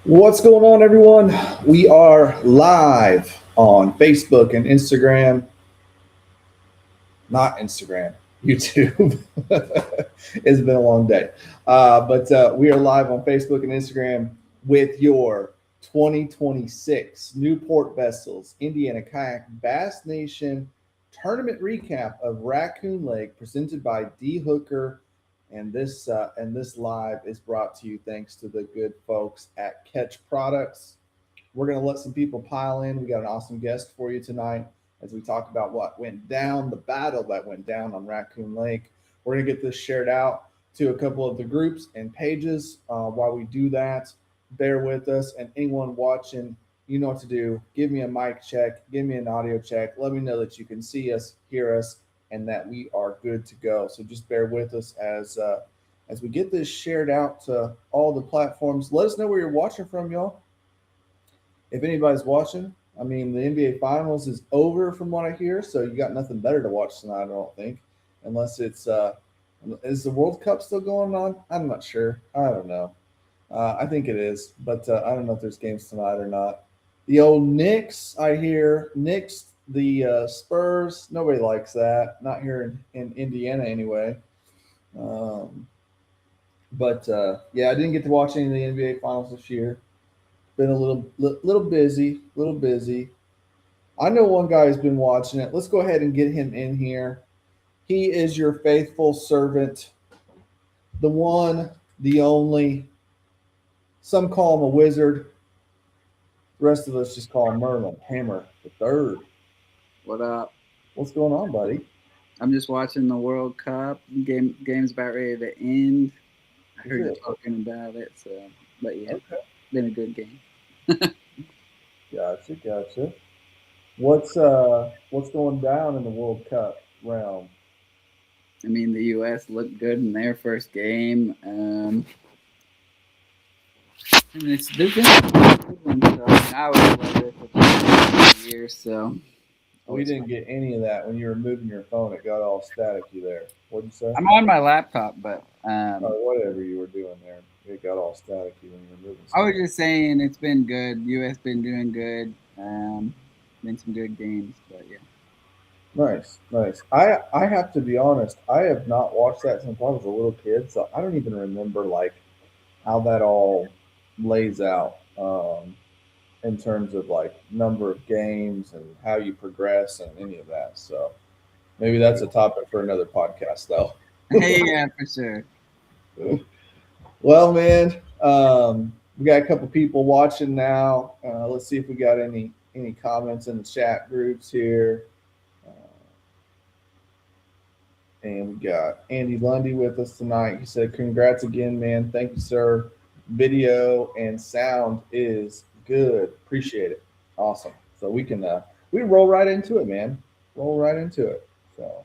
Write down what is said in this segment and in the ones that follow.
What's going on, everyone? We are live on Facebook and Instagram. Not Instagram, YouTube. It's been a long day. But we are live on Facebook and Instagram with your 2026 Newport Vessels Indiana Kayak Bass Nation tournament recap of Raccoon Lake presented by D Hooker. And this live is brought to you thanks to the good folks at Ketch Products. We're going to let some people pile in. We got an awesome guest for you tonight as we talk about what went down, the battle that went down on Raccoon Lake. We're going to get this shared out to a couple of the groups and pages. While we do that, bear with us. And anyone watching, you know what to do. Give me a mic check, give me an audio check. Let me know that you can see us, hear us, and that we are good to go. So just bear with us as we get this shared out to all the platforms. Let us know where you're watching from, y'all. If anybody's watching, I mean, the NBA Finals is over from what I hear, so you got nothing better to watch tonight, I don't think, unless it's is the World Cup still going on? I'm not sure. I don't know. I think it is, but I don't know if there's games tonight or not. The old Knicks, I hear Knicks, the Spurs. Nobody likes that. Not here in Indiana anyway. Um, but yeah, I didn't get to watch any of the NBA Finals this year. Been a little busy, little busy. I know one guy who's been watching it. Let's go ahead and get him in here. He is your faithful servant, the one, the only. Some call him a wizard. The rest of us just call him Merlin Hammer the Third. What up? What's going on, buddy? I'm just watching the World Cup. Game's about ready to end. I Is heard you it? talking about it, so but yeah, Okay. been a good game. Gotcha, gotcha. What's going down in the World Cup realm? I mean, the U.S. looked good in their first game. I mean, there's been some good ones. So, I was weather for years, so We always didn't fun. get any of that when you were moving your phone. It got all staticky there. What'd you say? I'm on my laptop, but Or whatever you were doing there. It got all staticky when you were moving I stuff. was just saying it's been good. U.S. been doing good. Been some good games, but yeah. Nice, nice. I have to be honest. I have not watched that since I was a little kid, so I don't even remember like how that all lays out in terms of like number of games and how you progress and any of that. So maybe that's a topic for another podcast, though. Yeah, for sure. Well, man, we got a couple people watching now. Let's see if we got any comments in the chat groups here. Uh, And we got Andy Lundy with us tonight. He said, "Congrats again, man. Thank you, sir. Video and sound is good. Appreciate it. Awesome. So we roll right into it, man. Roll right into it. So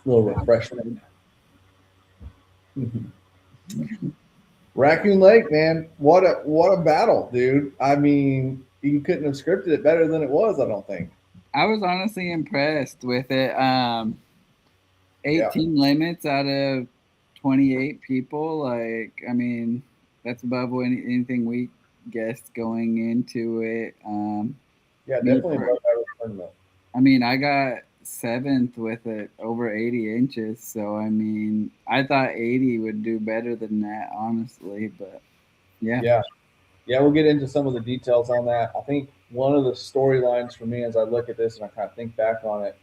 a little refreshment. Raccoon Lake, man. What a battle, dude. I mean, you couldn't have scripted it better than it was. I don't think. I was honestly impressed with it. Yeah, 18 limits out of 28 people. Like, I mean, that's above anything we guessed going into it. yeah, Me, definitely per- above average tournament. I mean, I got seventh with it over 80 inches. So, I mean, I thought 80 would do better than that, honestly. But yeah. Yeah, yeah, we'll get into some of the details on that. I think one of the storylines for me as I look at this and I kind of think back on it,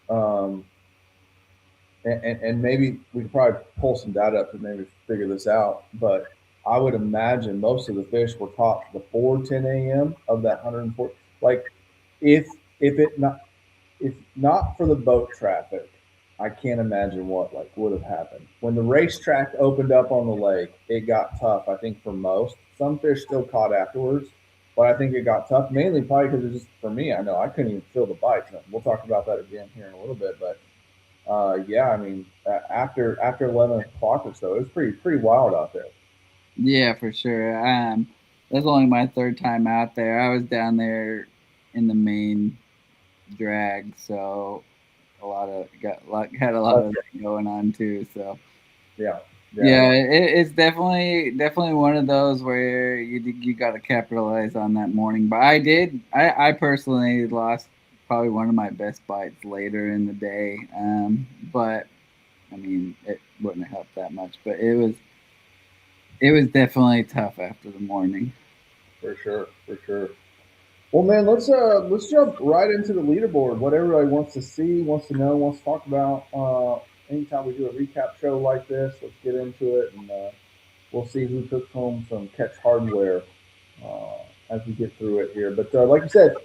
um, and maybe we could probably pull some data up to maybe figure this out, but I would imagine most of the fish were caught before 10 a.m. of that 140. Like, if if it not if not for the boat traffic, I can't imagine what like would have happened. When the racetrack opened up on the lake, it got tough. I think for most, some fish still caught afterwards, but I think it got tough mainly probably because it's just for me. I know I couldn't even feel the bites. We'll talk about that again here in a little bit, but yeah, I mean after 11 o'clock or so, it was pretty wild out there. Yeah, for sure. That's only my third time out there. I was down there in the main drag, so a lot of got had a lot But of that going on too. So yeah, Yeah, it's definitely one of those where you got to capitalize on that morning. But I personally lost probably one of my best bites later in the day. But I mean, it wouldn't have helped that much. But it was definitely tough after the morning. For sure, for sure. Well, man, let's jump right into the leaderboard. What everybody wants to see, wants to know, wants to talk about. Anytime we do a recap show like this, let's get into it, and we'll see who took home some catch hardware as we get through it here. But like you said,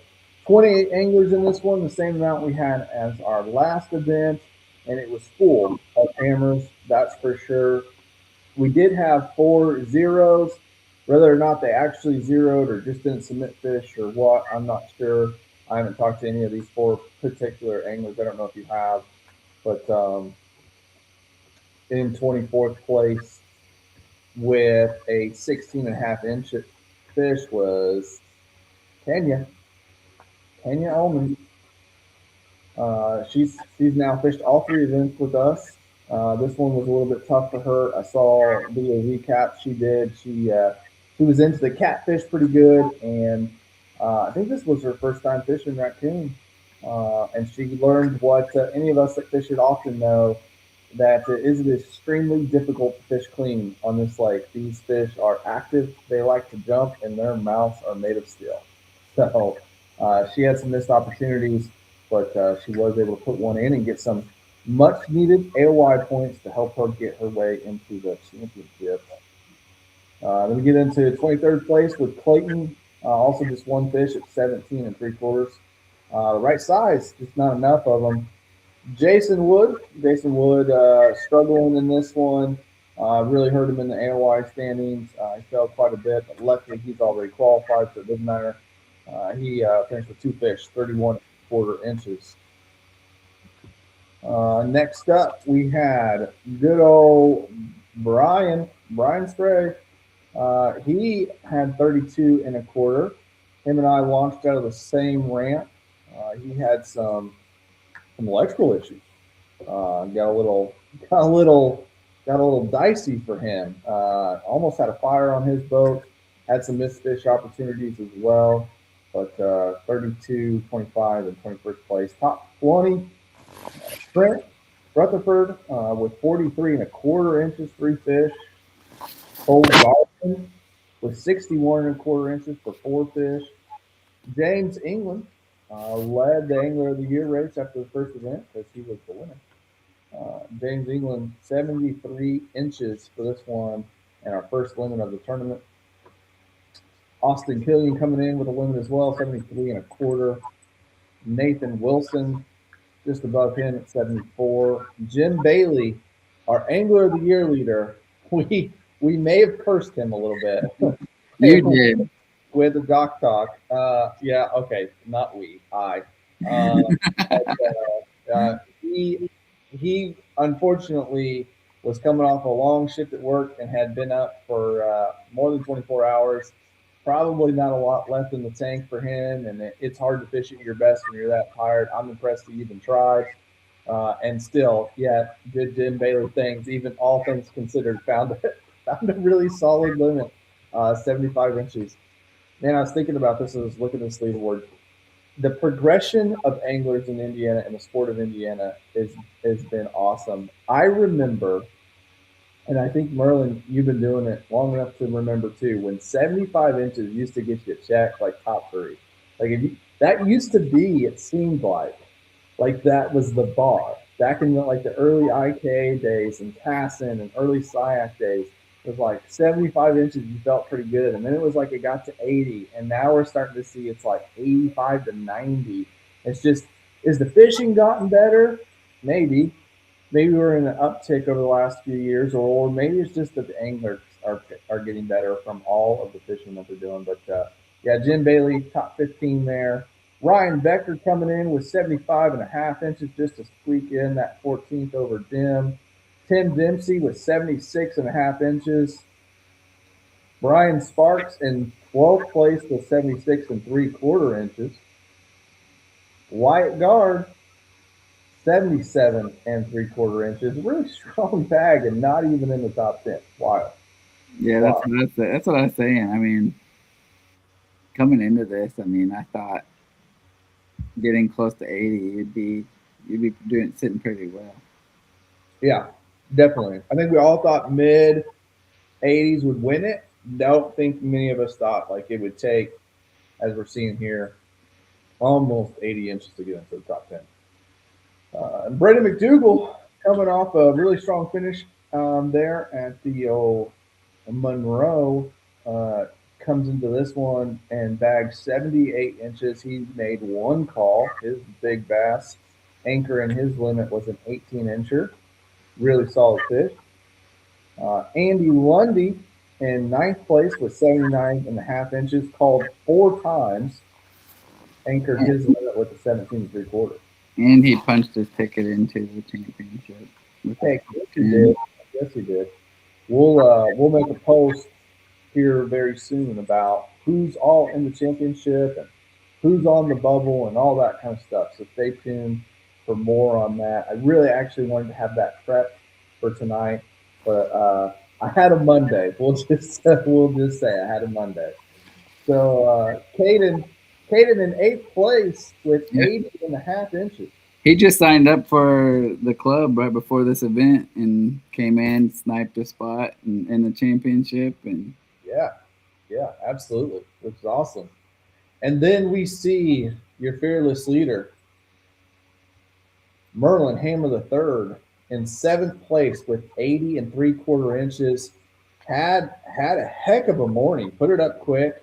28 anglers in this one, the same amount we had as our last event, and it was full of hammers. That's for sure. We did have 4 zeros. Whether or not they actually zeroed or just didn't submit fish or what, I'm not sure. I haven't talked to any of these 4 particular anglers. I don't know if you have, but in 24th place with a 16 and a half inch fish was Kenya. Kenya Ullman. She's now fished all 3 events with us. This one was a little bit tough for her. I saw video recap she did. She was into the catfish pretty good, and I think this was her first time fishing raccoon. And she learned what any of us that fish it often know, that it is extremely difficult to fish clean on this lake. These fish are active. They like to jump, and their mouths are made of steel. So she had some missed opportunities, but she was able to put one in and get some much needed AOY points to help her get her way into the championship. Then we get into 23rd place with Clayton, also just one fish at 17 and 3/4. The right size, just not enough of them. Jason Wood struggling in this one. Really hurt him in the AOY standings. He fell quite a bit, but luckily he's already qualified, so it doesn't matter. He finished with 2 fish, 31 1/4 inches. Next up, we had good old Brian Spray. He had 32 1/4. Him and I launched out of the same ramp. He had some electrical issues. Got a little, got a little, got a little dicey for him. Almost had a fire on his boat. Had some missed fish opportunities as well. But 32, 25, and 21st place. Top 20, Trent Rutherford with 43 1/4 inches, 3 fish. Cole Garson with 61 1/4 inches for 4 fish. James England led the Angler of the Year race after the first event because he was the winner. James England, 73 inches for this one, and our first limit of the tournament. Austin Killian coming in with a limit as well, 73 1/4. Nathan Wilson just above him at 74. Jim Bailey, our Angler of the Year leader, we may have cursed him a little bit. You did. With the doc talk. Yeah, okay, not we, I. He unfortunately was coming off a long shift at work and had been up for more than 24 hours. Probably not a lot left in the tank for him, and it's hard to fish at your best when you're that tired. I'm impressed he even tried. And still, yeah, did Jim Bailey things, even all things considered, found a really solid limit, 75 inches. Man, I was thinking about this as I was looking at this leaderboard. The progression of anglers in Indiana and the sport of Indiana has been awesome. I remember, and I think Merlin, you've been doing it long enough to remember too, when 75 inches used to get you checked like top 3. Like if you, that used to be, it seemed like that was the bar back in the early IK days and Tassin and early SIAC days. It was like 75 inches, you felt pretty good, and then it was like it got to 80, and now we're starting to see it's like 85 to 90. It's just, is the fishing gotten better? Maybe we're in an uptick over the last few years, or maybe it's just that the anglers are getting better from all of the fishing that they're doing. But yeah, Jim Bailey top 15 there. Ryan Becker coming in with 75 1/2 inches just to squeak in that 14th over Jim. Tim Dempsey with 76 1/2 inches. Brian Sparks in 12th place with 76 3/4 inches. Wyatt Guard 77 and 3/4 inches. Really strong bag and not even in the top 10. Wild. Yeah, Wow. that's what I was saying. I mean, coming into this, I mean, I thought getting close to 80, you'd be doing sitting pretty well. Yeah, definitely. I think we all thought mid 80s would win it. Don't think many of us thought like it would take, as we're seeing here, almost 80 inches to get into the top 10. And Brendan McDougal coming off a really strong finish there at the old Monroe comes into this one and bags 78 inches. He made one call. His big bass anchor in his limit was an 18 incher. Really solid fish. Andy Lundy in ninth place with 79.5 inches, called 4 times, anchored his limit with a 17 3/4. And he punched his ticket into the championship with a Heck, yes he 10. did. Yes he did. We'll make a post here very soon about who's all in the championship and who's on the bubble and all that kind of stuff. So stay tuned for more on that. I really actually wanted to have that prepped for tonight, but I had a Monday. We'll just say I had a Monday. So Caden in eighth place with Yeah. 80.5 inches. He just signed up for the club right before this event and came in, sniped a spot in the championship, and Yeah, yeah, absolutely, which is awesome. And then we see your fearless leader, Merlin Hammer the third, in seventh place with 80 3/4 inches. Had a heck of a morning. Put it up quick.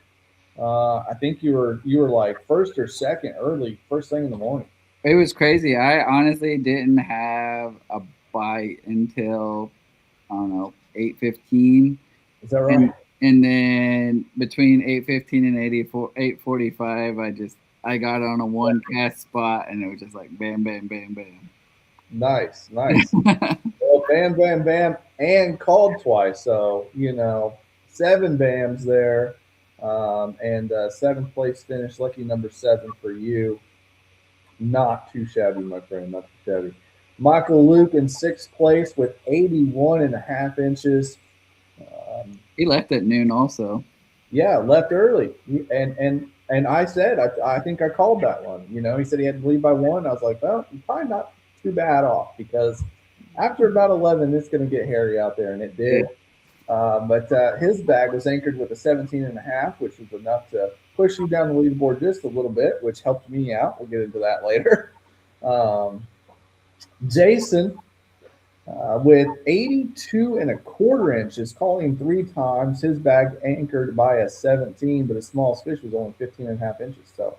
I think you were like first or second early, first thing in the morning. it was crazy. I honestly didn't have a bite until I don't know 8:15, Is that right? and and then between 8:15 and 8:45, I got on a one cast spot, and it was just like bam, bam, bam, bam. Nice, nice. Well, bam, bam, bam, and called twice. So seven bams there, and seventh place finish. Lucky number seven for you. Not too shabby, my friend. Not too shabby. Michael Luke in sixth place with 81.5 inches. He left at noon also. Yeah, left early, and I said I think I called that one. He said he had to leave by one. I was like, well, you're probably not too bad off because after about 11, it's going to get hairy out there, and it Yeah. did. But his bag was anchored with a 17.5, which was enough to push you down the leaderboard just a little bit, which helped me out. We'll get into that later. Um, Jason with 82 1/4 inches, calling 3 times. His bag anchored by a 17, but his smallest fish was only 15.5 inches. So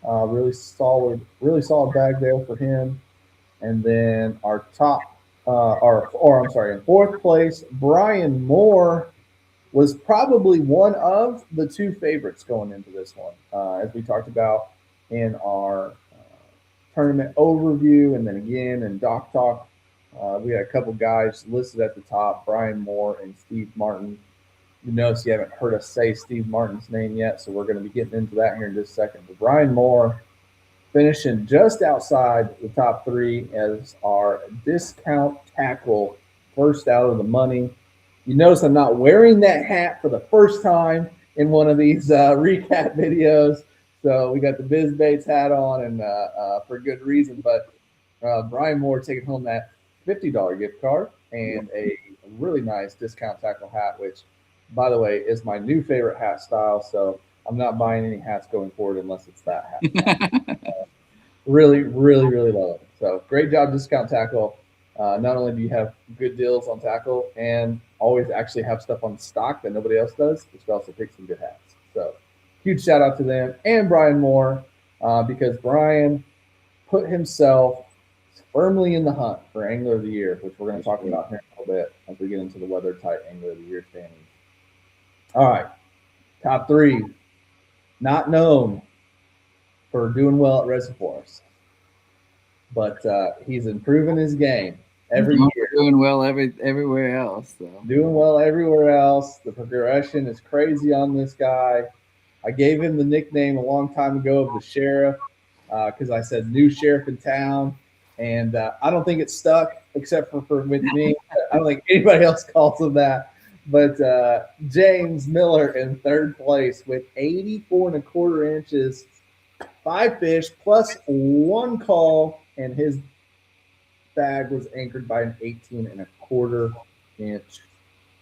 really solid bag there for him. And then our top, or I'm sorry, in fourth place, Brian Moore was probably one of the two favorites going into this one, as we talked about in our tournament overview, and then again in Doc Talk. We had a couple guys listed at the top: Brian Moore and Steve Martin. You notice you haven't heard us say Steve Martin's name yet, so we're going to be getting into that here in just a second. But Brian Moore finishing just outside the top three as our discount tackle, first out of the money. You notice I'm not wearing that hat for the first time in one of these recap videos. So we got the Biz Bates hat on, and for good reason. But Brian Moore taking home that $50 gift card and a really nice discount tackle hat, which, by the way, is my new favorite hat style. So I'm not buying any hats going forward unless it's that hat. Really, really, really love it. So great job, Discount Tackle. Not only do you have good deals on tackle and always actually have stuff on stock that nobody else does, but you also pick some good hats. So huge shout out to them and Brian Moore, because Brian put himself firmly in the hunt for Angler of the Year, which we're going to talk about here in a little bit as we get into the weather tight Angler of the Year standings. All right, top three, not known for doing well at reservoirs, but he's improving his game every year. Doing well everywhere else. So Doing well everywhere else. The progression is crazy on this guy. I gave him the nickname a long time ago of the sheriff because I said new sheriff in town. and I don't think it's stuck except for with me. I don't think anybody else calls him that. But James Miller in third place with 84 and a quarter inches, 5 fish plus one call, and his bag was anchored by an 18 and a quarter inch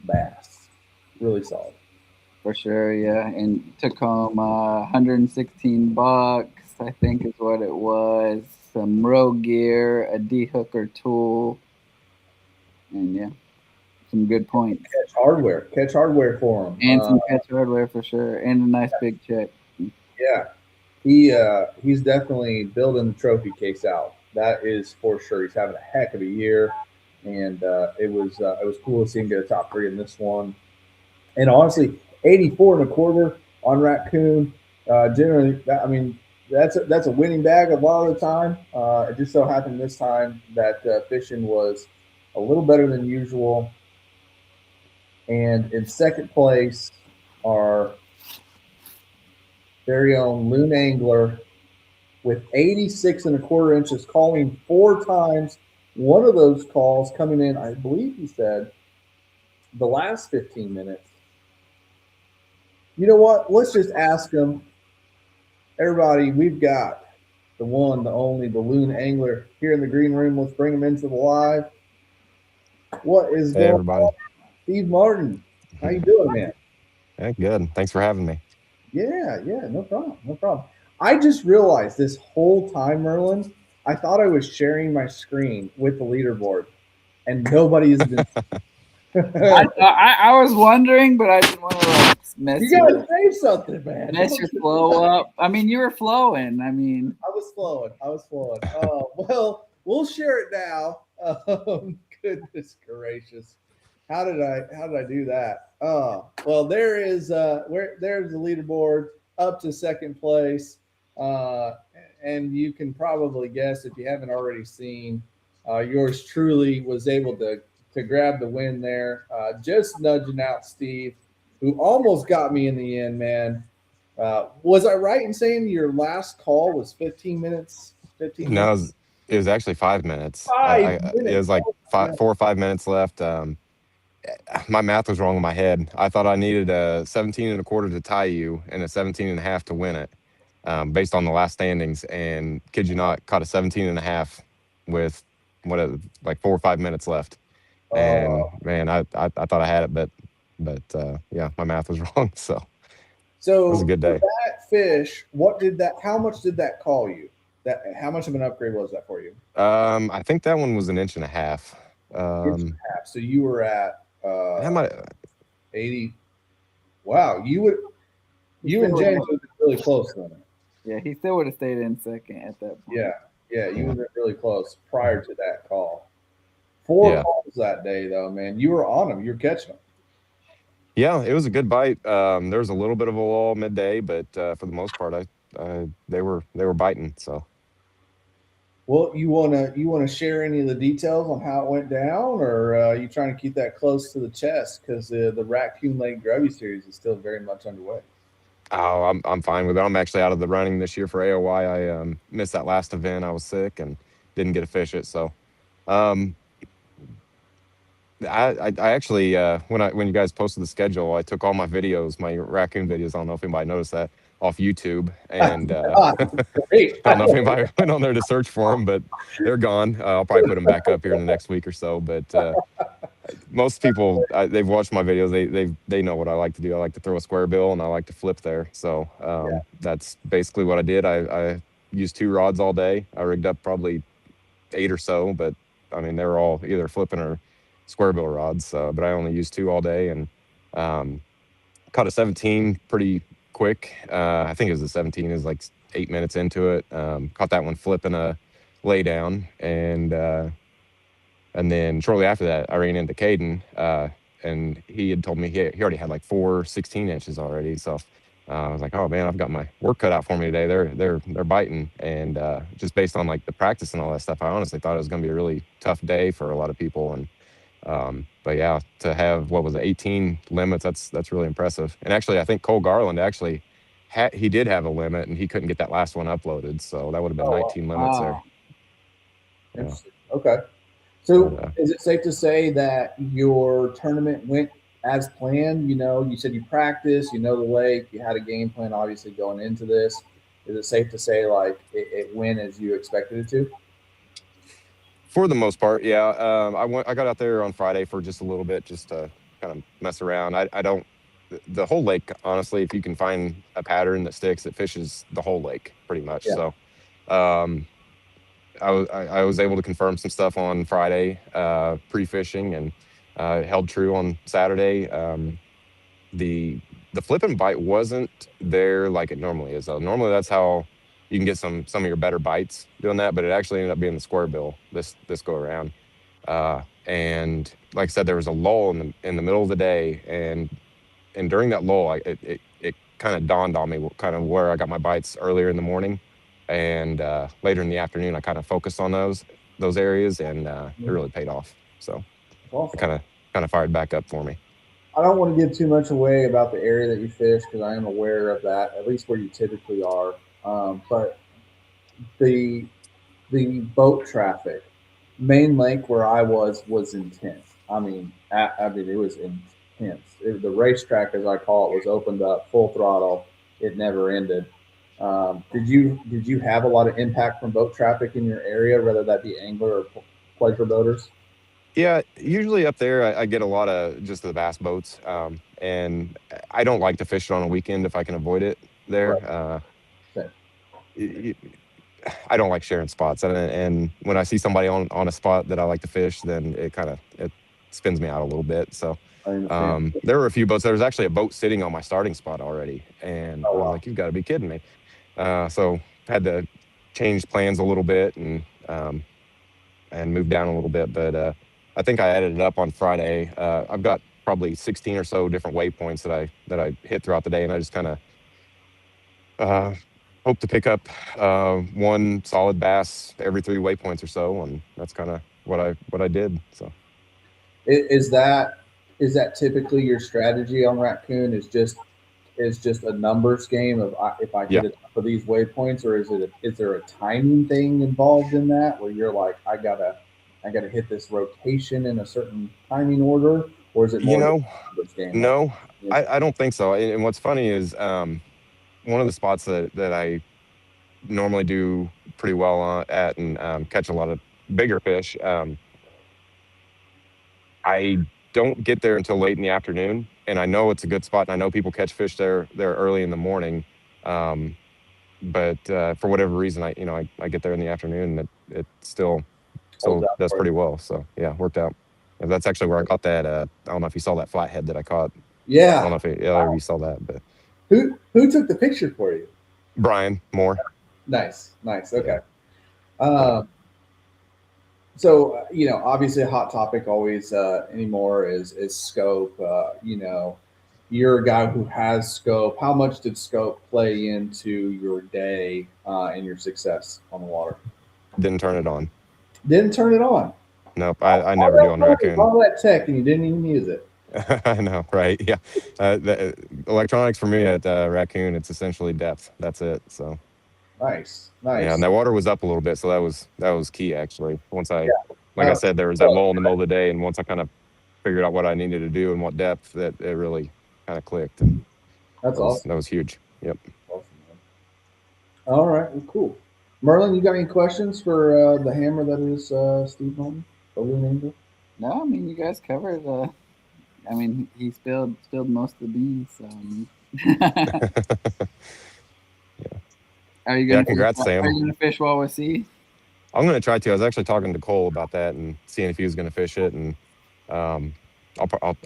bass. Really solid. For sure, yeah. And took home 116 bucks, I think is what it was. Some road gear, a D-hooker tool, and yeah, some good points. Catch hardware for him. And some Ketch hardware for sure. And a nice big check. Yeah, he's definitely building the trophy case out. That is for sure. He's having a heck of a year, and it was cool to see him get a top three in this one. And honestly, 84 and a quarter on Raccoon. Generally, I mean, that's a winning bag a lot of the time. It just so happened this time that fishing was a little better than usual. And in second place are very own Loon Angler with 86 and a quarter inches, calling 4 times. One of those calls coming in, I believe he said, the last 15 minutes. You know what? Let's just ask him. Everybody, we've got the one, the only, the Loon Angler here in the green room. Let's bring him into the live. What is Hey, going everybody. on? Steve Martin. How you doing, man? Hey, good. Thanks for having me. Yeah, no problem. No problem. I just realized this whole time, Merlin, I thought I was sharing my screen with the leaderboard, and nobody has been. I was wondering, but I didn't want to like mess You gotta say something, man. mess your flow up. I mean, you were flowing. I mean, I was flowing. Oh well, we'll share it now. Goodness gracious, how did I do that? Oh well, there's the leaderboard up to second place, and you can probably guess if you haven't already seen. Yours truly was able to grab the win there, just nudging out Steve, who almost got me in the end, man. Was I right in saying your last call was 15 minutes? 15 No, minutes? it was actually 5 minutes. Five It minutes. was like 4 or 5 minutes left. My math was wrong in my head. I thought I needed a 17 and a quarter to tie you and a 17 and a half to win it, based on the last standings. And kid you not, caught a 17 and a half with like 4 or 5 minutes left. And man, I thought I had it, but yeah, my math was wrong. So it was a So good for day. that fish, how much did that call you? How much of an upgrade was that for you? I think that one was an inch and a half. Inch and a half. So you were at How much? 80. Wow, you and James would have been really close then. yeah, he still would have stayed in second at that point. Yeah, you would have been really close prior to that call. 4 calls that day though, man. You were on them. You were catching them. Yeah, it was a good bite. There was a little bit of a lull midday, but for the most part, they were biting. So Well, you wanna share any of the details on how it went down, or you trying to keep that close to the chest because the Raccoon Lake Grubby Series is still very much underway. I'm fine with it. I'm actually out of the running this year for AOY. I missed that last event. I was sick and didn't get to fish it. So um, I actually when you guys posted the schedule, I took all my videos, my raccoon videos. I don't know if anybody noticed that, off YouTube, and Great. I don't know if anybody went on there to search for them, but they're gone. I'll probably put them back up here in the next week or so. But most people, they've watched my videos. They know what I like to do. I like to throw a square bill and I like to flip there. So that's basically what I did. I used 2 rods all day. I rigged up probably 8 or so, but I mean they were all either flipping or square bill rods. But I only used 2 all day, and um, caught a 17 pretty quick. I think it was a 17. It was like 8 minutes into it. Caught that one flipping a lay down, and then shortly after that, I ran into Caden, and he had told me he already had like 4 16 inches already. So I was like, oh man, I've got my work cut out for me today. They're biting, and just based on like the practice and all that stuff, I honestly thought it was going to be a really tough day for a lot of people. And but yeah, to have what was it, 18 limits, that's really impressive. And actually, I think Cole Garland actually he did have a limit, and he couldn't get that last one uploaded, so that would have been 19 limits there. Interesting. Okay. So But, is it safe to say that your tournament went as planned? You said you practiced, the lake, you had a game plan obviously going into this. Is it safe to say like it went as you expected it to? for the most part, yeah. I got out there on Friday for just a little bit, just to kind of mess around. I don't the whole lake, honestly. If you can find a pattern that sticks, it fishes the whole lake pretty much. Yeah. So, um, I was able to confirm some stuff on Friday, pre-fishing, and held true on Saturday. The the flip and bite wasn't there like it normally is. Though. Normally, that's how you can get some of your better bites doing that, but it actually ended up being the square bill this go around. And like I said, there was a lull in the middle of the day, and during that lull, it kind of dawned on me kind of where I got my bites earlier in the morning, and later in the afternoon, I kind of focused on those areas, and it really paid off. So That's it awesome. kind of fired back up for me. I don't want to give too much away about the area that you fish because I am aware of that, at least where you typically are. But the the boat traffic, main lake where I was intense. I mean, it was intense. The racetrack, as I call it, was opened up full throttle. It never ended. Did you have a lot of impact from boat traffic in your area, whether that be angler or pleasure boaters? Yeah, usually up there, I get a lot of just the bass boats, and I don't like to fish it on a weekend if I can avoid it Right. there. Same. Y- I don't like sharing spots, and when I see somebody on a spot that I like to fish, then it spins me out a little bit. So I understand. there were a few boats. There was actually a boat sitting on my starting spot already, and Oh I was wow. like, "You've got to be kidding me!" So had to change plans a little bit and move down a little bit. But I think I added it up on Friday. I've got probably 16 or so different waypoints that I hit throughout the day, and I just kind of uh, hope to pick up one solid bass every three waypoints or so, and that's kind of what I did. So Is that typically your strategy on Raccoon? Is just a numbers game of if I hit yeah, it for these waypoints, or is there a timing thing involved in that where you're like I gotta hit this rotation in a certain timing order, or is it you more just know, a numbers game? Like, no, yeah, I don't think so. And what's funny is one of the spots that I normally do pretty well at and catch a lot of bigger fish. I don't get there until late in the afternoon, and I know it's a good spot, and I know people catch fish there early in the morning. Um, but for whatever reason, I get there in the afternoon, and it holds still out does for you. pretty well. So yeah, worked out. And that's actually where I caught that. I don't know if you saw that flathead that I caught. I don't Yeah. know if either of you saw that, but Who took the picture for you? Brian Moore. Nice, nice. Yeah, Okay. yeah, Um, so obviously a hot topic always anymore is scope. You're a guy who has scope. How much did scope play into your day and your success on the water? didn't turn it on. Didn't turn it on. Nope, I All never do that on money, Raccoon. all that tech, and you didn't even use it. I know, right? Yeah. The electronics for me at Raccoon, it's essentially depth. That's it. So Nice, yeah, and nice. that water was up a little bit, so that was key actually. Like I Oh, said, there was that lull in the middle of the day, and once I kind of figured out what I needed to do and what depth, that it really kind of clicked, and that's that was awesome. that was huge. Yep. Awesome, man. All right, well, cool. Merlin, you got any questions for the hammer that is Steve Norman, Balloon Angel? No, I mean you guys covered. I mean he spilled most of the beans. So are you Yeah. gonna fish? Congrats, Are Sam. you gonna fish while we see? I'm gonna try to. I was actually talking to Cole about that and seeing if he was gonna fish it, and um,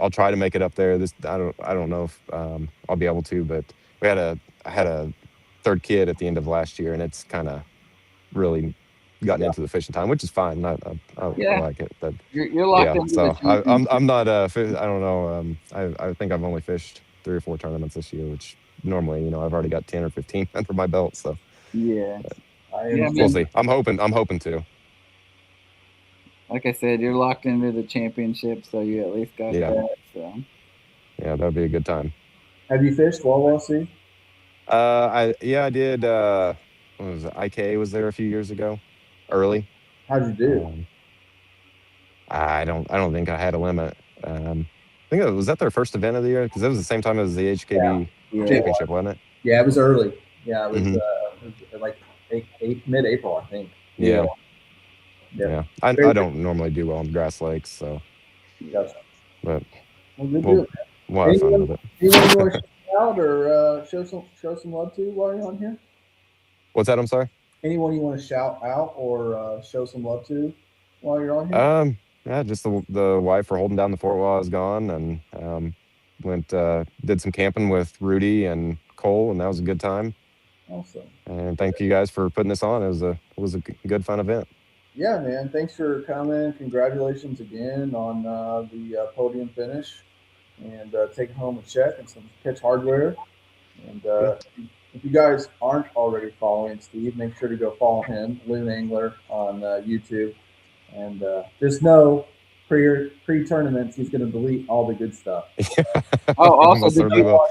I'll try to make it up there. This I don't know if I'll be able to, but I had a third kid at the end of last year, and it's kind of really gotten Yeah. into the fishing time, which is fine. I Yeah, like it, but you're locked yeah. into the So I'm championship. not I don't know. I think I've only fished 3 or 4 tournaments this year, which normally I've already got 10 or 15 under my belt. So Yeah, I yeah. I we'll understand. mean, see. I'm hoping to. like I said, you're locked into the championship, so you at least got Yeah, that. So yeah, that'd be a good time. Have you fished Wawa Sea? I did. What was it? IK was there a few years ago, early. How'd you do? I don't think I had a limit. I think was that their first event of the year because it was the same time as the HKB Yeah. championship, wasn't it? Yeah, it was early. Yeah, it was, Mhm. it was like mid-April, I think. Yeah. Yeah. I don't normally do well on grass lakes, so Gotcha. but Well, good we'll deal. we'll have fun Anyone, with it. anyone you want to shout out or show some love to while you're on here? What's that? I'm sorry. Anyone you want to shout out or show some love to while you're on here? Yeah, just the wife for holding down the fort while I was gone, and went did some camping with Rudy and Cole, and that was a good time. Awesome. And thank you guys for putting this on. It was a good fun event. Yeah, man. Thanks for coming. Congratulations again on the podium finish and taking home a check and some Ketch hardware. And if you guys aren't already following Steve, make sure to go follow him, Loon Angler, on YouTube. And just know, pre tournaments, he's going to delete all the good stuff. Oh, also, Most certainly will.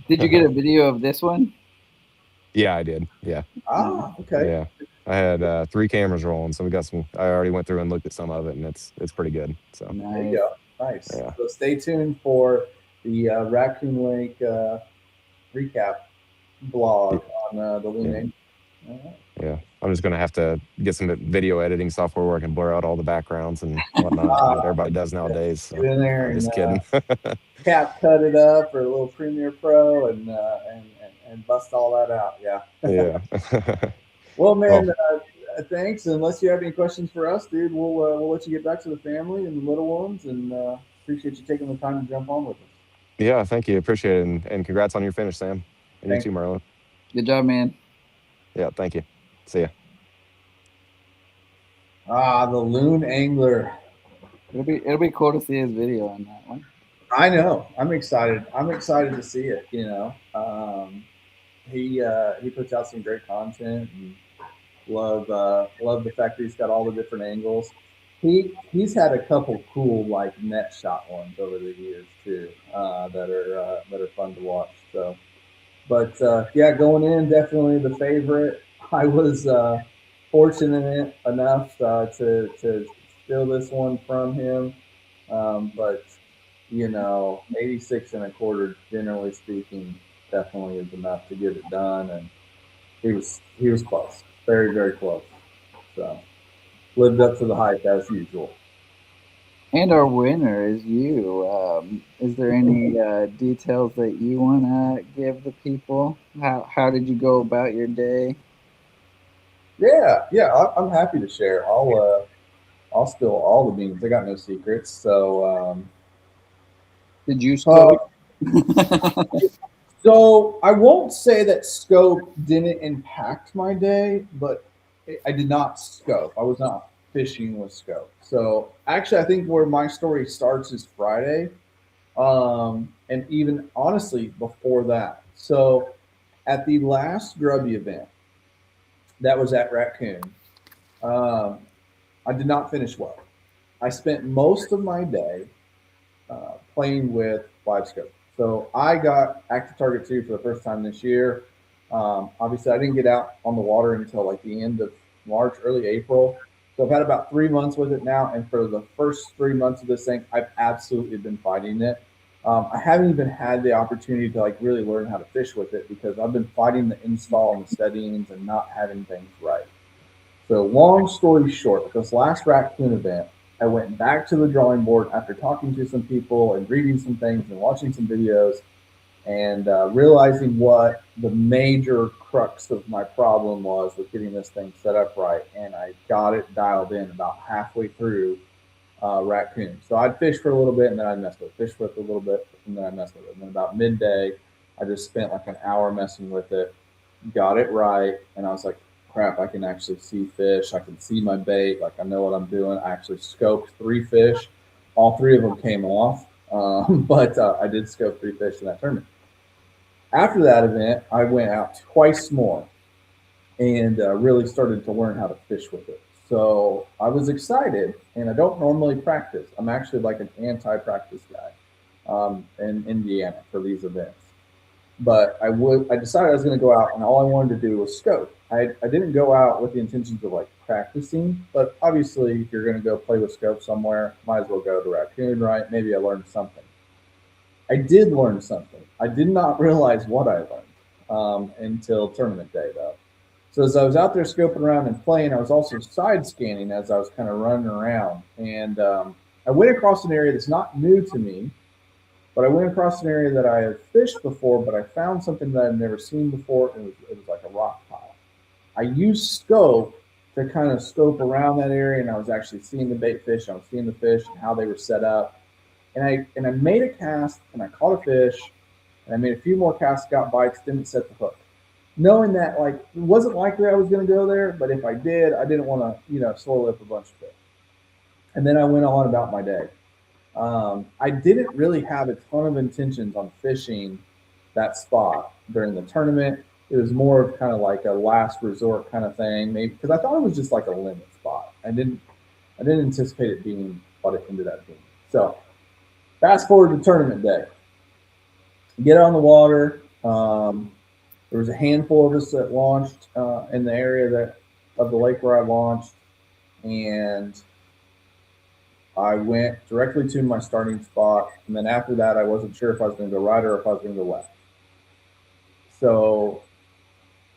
did you get a video of this one? Yeah, I did. Yeah. Okay. Yeah. I had 3 cameras rolling, so we got some. I already went through and looked at some of it, and it's pretty good. So There you go. Nice. Yeah. So stay tuned for the Raccoon Lake recap blog on the Loon Angler. All right. Yeah, I'm just gonna have to get some video editing software where I can blur out all the backgrounds and whatnot that everybody does nowadays. So Get in there I'm and just kidding. Cap cut it up or a little Premiere Pro and bust all that out. Yeah. Yeah. Well, man, thanks. Unless you have any questions for us, dude, we'll let you get back to the family and the little ones, and appreciate you taking the time to jump on with us. Yeah, thank you. Appreciate it, and congrats on your finish, Sam. And Thanks. you too, Marlon. Good job, man. Yeah, thank you. See ya. The Loon Angler. It'll be cool to see his video on that one. I know. I'm excited. I'm excited to see it. You know, he puts out some great content. And love the fact that he's got all the different angles. He's had a couple cool like net shot ones over the years too that are fun to watch. So, but yeah, going in definitely the favorite. I was fortunate enough to steal this one from him, but you know, 86 and a quarter, generally speaking, definitely is enough to get it done, and he was close, very very close. So lived up to the hype as usual. And our winner is you. Is there any details that you want to give the people? How did you go about your day? Yeah, I'm happy to share. I'll spill all the beans. I got no secrets. So Did you scope? so I won't say that scope didn't impact my day, but I did not scope. I was not fishing with scope. So actually, I think where my story starts is Friday, and even honestly before that. So at the last grubby event that was at Raccoon, um, I did not finish well. I spent most of my day playing with live scope. So I got active target 2 for the first time this year. Obviously, I didn't get out on the water until like the end of March, early April. So I've had about 3 months with it now, and for the first 3 months of this thing, I've absolutely been fighting it. I haven't even had the opportunity to like really learn how to fish with it because I've been fighting the install and the settings and not having things right. So long story short, this last Raccoon event, I went back to the drawing board after talking to some people and reading some things and watching some videos and realizing what the major crux of my problem was with getting this thing set up right. And I got it dialed in about halfway through Raccoon. So I'd fish for a little bit and then I'd mess with it, fish with it a little bit and then I'd mess with it. And then about midday, I just spent like an hour messing with it, got it right, and I was like, crap, I can actually see fish. I can see my bait. Like I know what I'm doing. I actually scoped 3 fish. All 3 of them came off, but I did scope 3 fish in that tournament. After that event, I went out twice more and really started to learn how to fish with it. So I was excited, and I don't normally practice. I'm actually like an anti-practice guy in Indiana for these events. But I decided I was going to go out, and all I wanted to do was scope. I didn't go out with the intentions of like practicing, but obviously, if you're going to go play with scope somewhere, might as well go to Raccoon, right? Maybe I learned something. I did learn something. I did not realize what I learned until tournament day, though. So as I was out there scoping around and playing, I was also side scanning as I was kind of running around, and I went across an area that's not new to me, but I went across an area that I had fished before, but I found something that I'd never seen before. And it was like a rock pile. I used scope to kind of scope around that area, and I was actually seeing the bait fish. I was seeing the fish and how they were set up. And I made a cast, and I caught a fish, and I made a few more casts, got bites, didn't set the hook, knowing that like it wasn't likely I was going to go there, but if I did, I didn't want to soil up a bunch of fish. And then I went on about my day. I didn't really have a ton of intentions on fishing that spot during the tournament. It was more of kind of like a last resort kind of thing, maybe because I thought it was just like a limit spot. I didn't anticipate it being what it ended up being. So fast forward to tournament day. Get on the water. There was a handful of us that launched in the area of the lake where I launched, and I went directly to my starting spot. And then after that, I wasn't sure if I was going to go right or if I was going to go left. So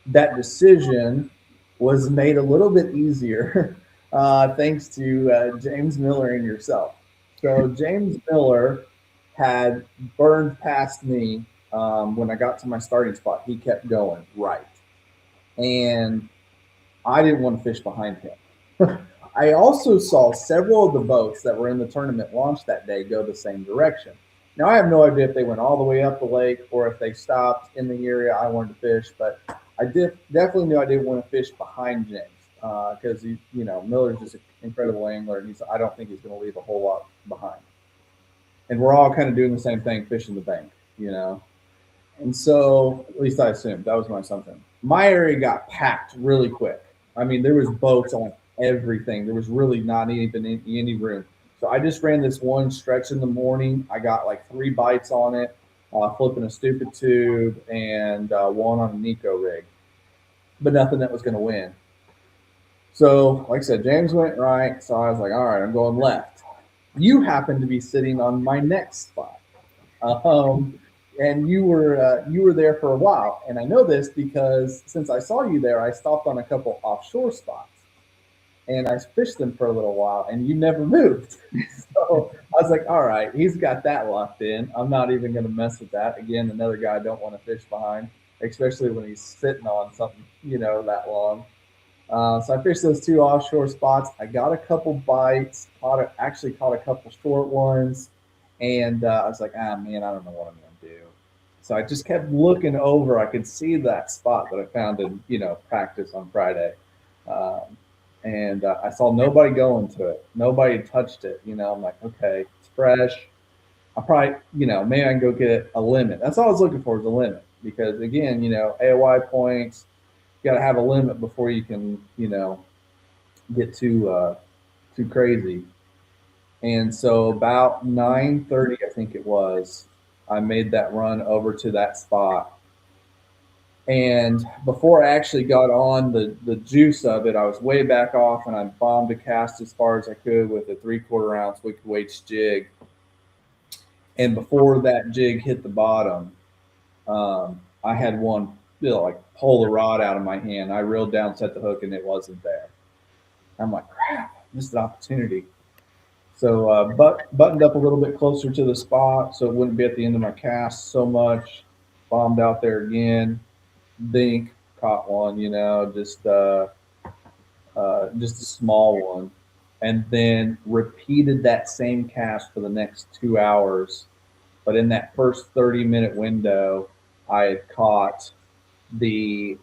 that decision was made a little bit easier thanks to James Miller and yourself. So James Miller had burned past me when I got to my starting spot. He kept going right. And I didn't want to fish behind him. I also saw several of the boats that were in the tournament launch that day go the same direction. Now, I have no idea if they went all the way up the lake or if they stopped in the area I wanted to fish, but I definitely knew I didn't want to fish behind James because Miller's just an incredible angler, and I don't think he's going to leave a whole lot behind. And we're all kind of doing the same thing, fishing the bank, And so, at least I assumed that was my assumption. My area got packed really quick. I mean, there was boats on everything. There was really not even any room. So I just ran this one stretch in the morning. I got like 3 bites on it, flipping a stupid tube and one on a Nico rig, but nothing that was going to win. So, like I said, James went right. So I was like, all right, I'm going left. You happened to be sitting on my next spot. And you were there for a while. And I know this because since I saw you there, I stopped on a couple offshore spots. And I fished them for a little while, and you never moved. So I was like, all right, he's got that locked in. I'm not even going to mess with that. Again, another guy I don't want to fish behind, especially when he's sitting on something, that long. So I fished those 2 offshore spots. I got a couple bites, actually caught a couple short ones. And I was like, man, I don't know what I'm going to do. So I just kept looking over. I could see that spot that I found in, practice on Friday. And I saw nobody going to it. Nobody touched it. I'm like, okay, it's fresh. I'll probably, maybe I can go get a limit. That's all I was looking for, is a limit. Because again, AOI points, you got to have a limit before you can, get too crazy. And so about 9:30, I think it was, I made that run over to that spot. And before I actually got on the juice of it, I was way back off, and I bombed a cast as far as I could with a 3/4 ounce wicked weights jig. And before that jig hit the bottom, I had one pull the rod out of my hand. I reeled down, set the hook, and it wasn't there. I'm like, crap, missed the opportunity. So buttoned up a little bit closer to the spot so it wouldn't be at the end of my cast so much. Bombed out there again. Dink, caught one, just a small one, and then repeated that same cast for the next 2 hours. But in that first 30-minute window, I caught a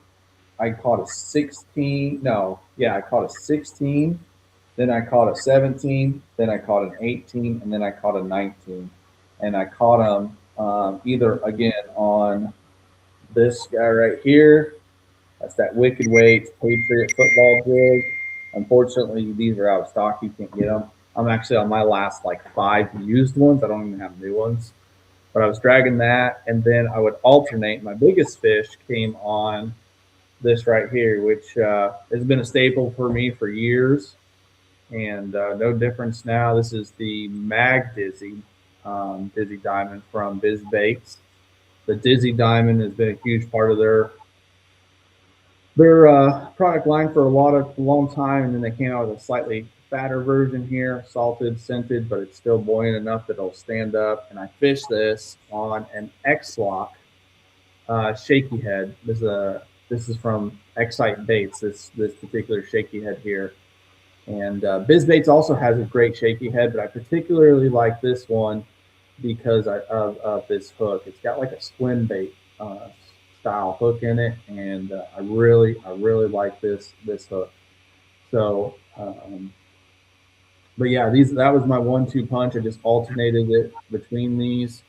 16. No, yeah, I caught a 16. Then I caught a 17. Then I caught an 18, and then I caught a 19. And I caught them either again on this guy right here. That's that wicked weights Patriot football jig. Unfortunately, these are out of stock. You can't get them. I'm actually on my last 5 used ones. I don't even have new ones. but I was dragging that, and then I would alternate. My biggest fish came on this right here, which has been a staple for me for years, and no difference now. This is the Mag Dizzy Dizzy Diamond from Biz Baits. The Dizzy Diamond has been a huge part of their product line for a long time, and then they came out with a slightly fatter version here, salted, scented, but it's still buoyant enough that it'll stand up. And I fished this on an X-Lock shaky head. This is from Excite Baits. This particular shaky head here, and Biz Baits also has a great shaky head, but I particularly like this one because of this hook. It's got like a swim bait style hook in it, and I really like this hook. So, but yeah, that was my 1-2 punch. I just alternated it between these,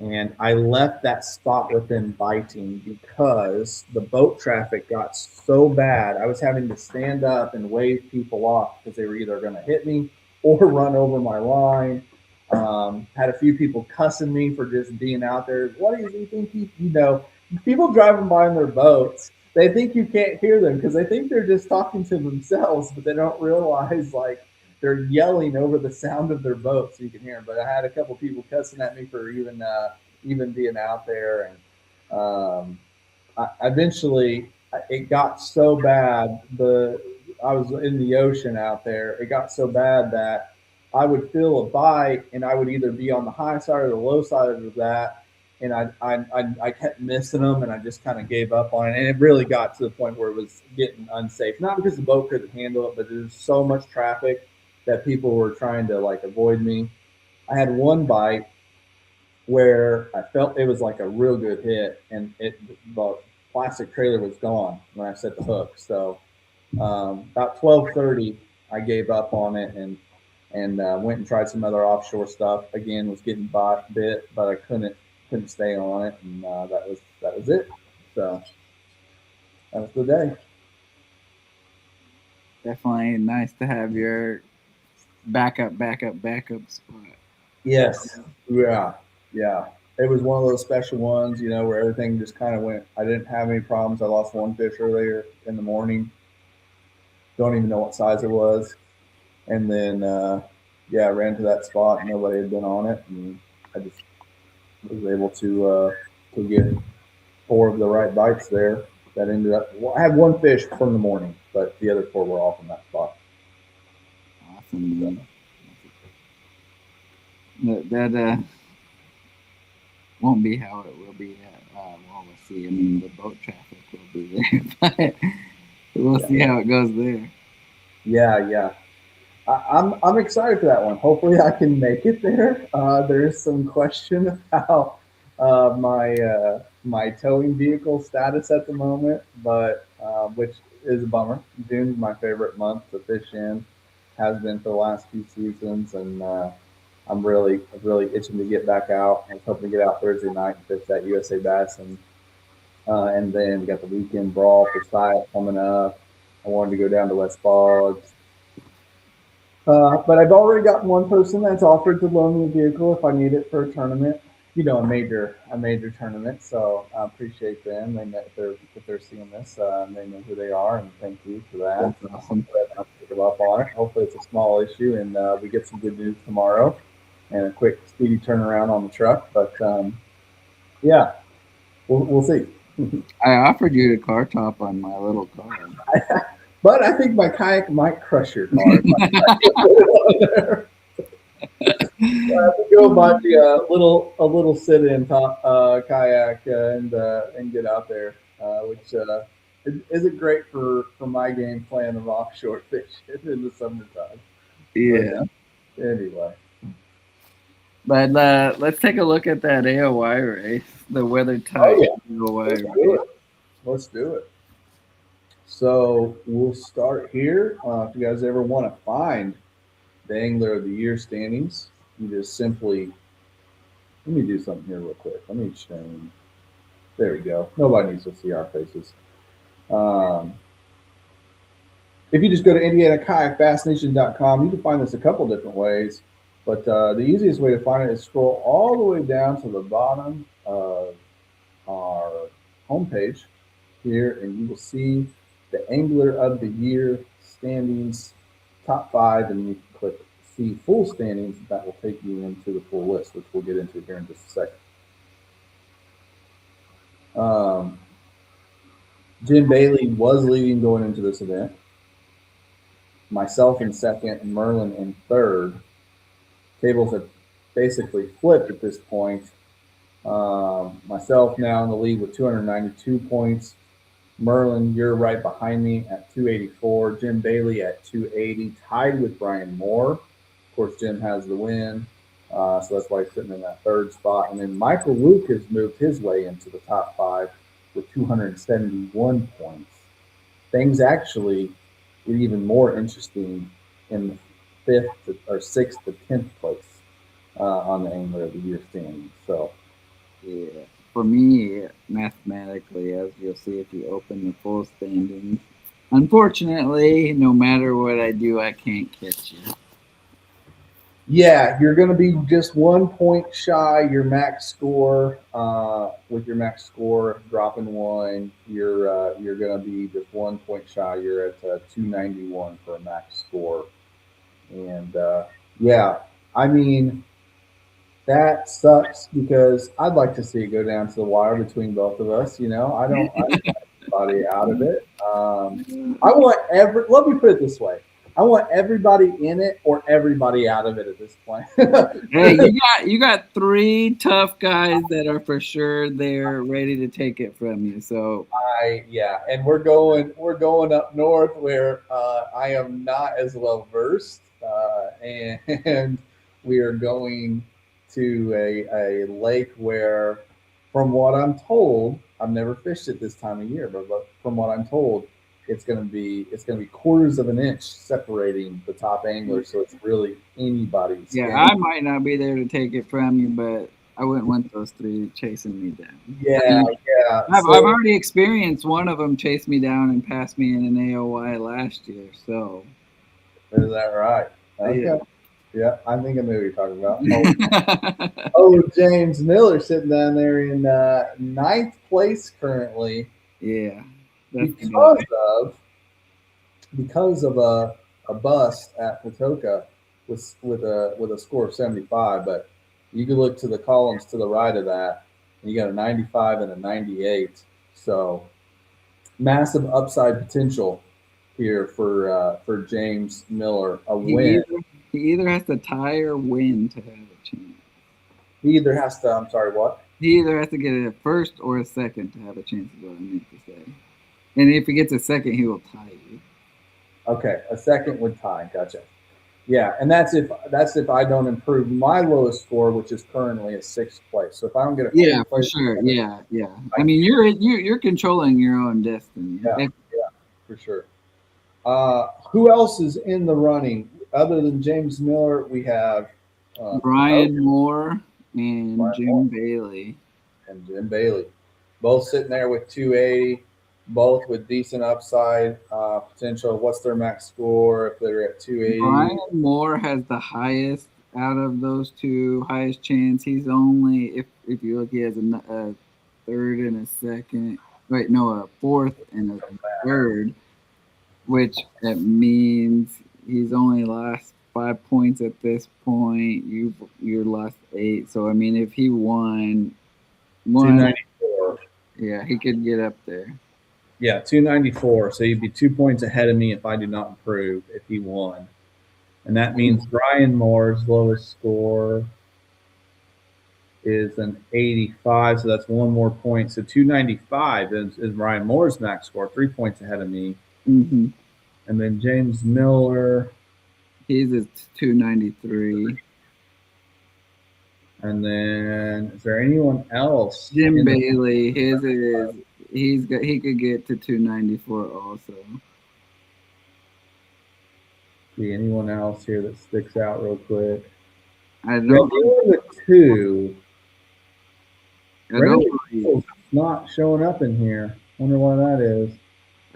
and I left that spot within biting because the boat traffic got so bad. I was having to stand up and wave people off because they were either going to hit me or run over my line. Had a few people cussing me for just being out there. What do you think? People driving by in their boats, they think you can't hear them because they think they're just talking to themselves, but they don't realize like they're yelling over the sound of their boat so you can hear them. But I had a couple people cussing at me for even being out there, and eventually it got so bad. I was in the ocean out there. It got so bad that I would feel a bite, and I would either be on the high side or the low side of that, and I kept missing them, and I just kind of gave up on it. And it really got to the point where it was getting unsafe. Not because the boat couldn't handle it, but there's so much traffic that people were trying to like avoid me. I had one bite where I felt it was like a real good hit, and the plastic trailer was gone when I set the hook. So about 12:30, I gave up on it and went and tried some other offshore stuff. Again, was getting bit, but I couldn't stay on it, and that was it. So that was the day. Definitely nice to have your backup spot. Yes, yeah. It was one of those special ones, where everything just kind of went. I didn't have any problems. I lost one fish earlier in the morning. Don't even know what size it was, and then I ran to that spot and nobody had been on it, and I just was able to get 4 of the right bites there. That ended up. Well, I had one fish from the morning, but the other 4 were all from that spot. Awesome, man. That won't be how it will be at we'll see. I mean, the boat traffic will be there, but we'll see how it goes there. Yeah. I'm excited for that one. Hopefully, I can make it there. There is some question about my towing vehicle status at the moment, but which is a bummer. June's my favorite month to fish in, has been for the last few seasons, and I'm really itching to get back out. I was hoping to get out Thursday night and fish that USA Bass, and then we got the weekend brawl for sight coming up. I wanted to go down to West Boggs. But I've already gotten one person that's offered to loan me a vehicle if I need it for a tournament, a major tournament. So I appreciate them. They know if they're seeing this, they know who they are, and thank you for that. That's awesome. I'll pick them up on it. Hopefully it's a small issue, and we get some good news tomorrow, and a quick, speedy turnaround on the truck. But we'll see. I offered you a car top on my little car. But I think my kayak might crush your car. I have to go buy a little sit-in top kayak and get out there, which isn't great for my game plan of offshore fishing in the summertime. Yeah. But, anyway. But let's take a look at that AOY race, the weather type AOY race. Let's do it. So we'll start here. If you guys ever want to find the Angler of the Year standings, you just simply, let me do something here real quick. Let me change. There we go. Nobody needs to see our faces. If you just go to IndianaKayakBassNation.com, you can find this a couple different ways. But the easiest way to find it is scroll all the way down to the bottom of our homepage here, and you will see the Angler of the Year standings, top 5, and you can click see full standings. That will take you into the full list, which we'll get into here in just a second. Jim Bailey was leading going into this event. Myself in second, and Merlin in third. Tables have basically flipped at this point. Myself now in the lead with 292 points. Merlin, you're right behind me at 284. Jim Bailey at 280, tied with Brian Moore. Of course, Jim has the win, so that's why he's sitting in that third spot. And then Michael Luke has moved his way into the top 5 with 271 points. Things actually get even more interesting in the 5th or 6th to 10th place on the Angler of the Year standings. So, yeah. For me, mathematically, as you'll see if you open the full standings, unfortunately, no matter what I do, I can't catch you. yeah, you're going to be just 1 point shy your max score. With your max score dropping 1, you're going to be just 1 point shy. You're at 291 for a max score, and yeah, I mean. That sucks because I'd like to see it go down to the wire between both of us. I don't want anybody out of it. I want let me put it this way. I want everybody in it or everybody out of it at this point. Hey, you got 3 tough guys that are for sure there ready to take it from you. So and we're going up north where I am not as well versed, and we are going to a lake where, from what I'm told, I've never fished it this time of year, but from what I'm told, it's going to be quarters of an inch separating the top anglers, so it's really anybody's. yeah, game. I might not be there to take it from you, but I wouldn't want those 3 chasing me down. Yeah. I've already experienced one of them chase me down and pass me in an AOY last year. So Is that right? Okay. Yeah. Yeah, I think I know what you're talking about. James Miller sitting down there in 9th place currently. Yeah. Because of a bust at Patoka with a score of 75, but you can look to the columns to the right of that, and you got a 95 and a 98. So massive upside potential here for James Miller. A win. He either has to tie or win to have a chance. He either has to. I'm sorry, what? He either has to get a first or a second to have a chance, is what I meant to say. And if he gets a second, he will tie you. Okay, a second would tie. Gotcha. Yeah, and that's if I don't improve my lowest score, which is currently a 6th place. So if I don't get a for sure. Yeah. I mean, you're controlling your own destiny. Yeah, for sure. Who else is in the running other than James Miller? We have Brian Moore and Jim Bailey. And Jim Bailey, both sitting there with 280, both with decent upside potential. What's their max score if they're at 280? Brian Moore has the highest out of those 2, highest chance. He's only, if you look, he has a third and a second. Wait, no, a fourth and a third, which that means he's only lost 5 points at this point. You're lost 8. So I mean, if he won 294, yeah, he could get up there. Yeah, 294. So he'd be 2 points ahead of me if I did not improve if he won. And that means Brian Moore's lowest score is an 85. So that's 1 more point. So 295 is Brian Moore's max score, 3 points ahead of me. Mm-hmm. And then James Miller. He's at 293. And then is there anyone else? Jim Bailey, his is he could get to 294 also. See anyone else here that sticks out real quick? I don't. With 2. I don't. Not showing up in here. Wonder why that is.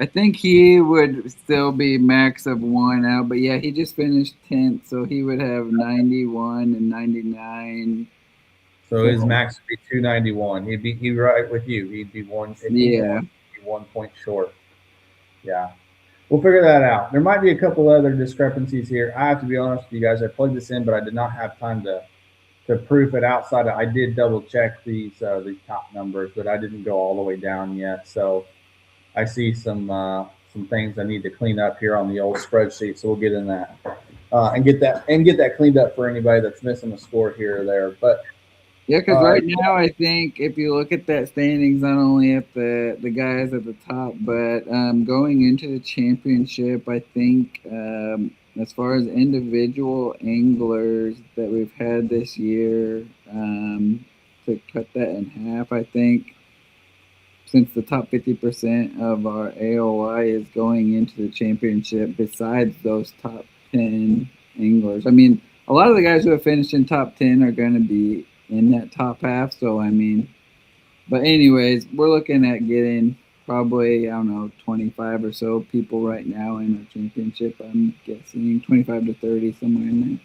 I think he would still be max of 1 out, but yeah, he just finished 10th, so he would have 91 and 99. So his max would be 291. He'd be right with you. He'd be one. If he Yeah. won, he'd be 1 point short. Yeah. We'll figure that out. There might be a couple other discrepancies here. I have to be honest with you guys. I plugged this in, but I did not have time to proof it outside. I did double check these top numbers, but I didn't go all the way down yet. So I see some things I need to clean up here on the old spreadsheet. So we'll get in that and get that cleaned up for anybody that's missing a score here or there. But yeah, because right now I think if you look at that standings, not only at the guys at the top, but going into the championship, I think as far as individual anglers that we've had this year, to cut that in half, I think since the top 50% of our AOI is going into the championship, besides those top 10 anglers, I mean, a lot of the guys who have finished in top 10 are going to be in that top half. So, I mean, but anyways, we're looking at getting probably, I don't know, 25 or so people right now in our championship. I'm guessing 25 to 30, somewhere in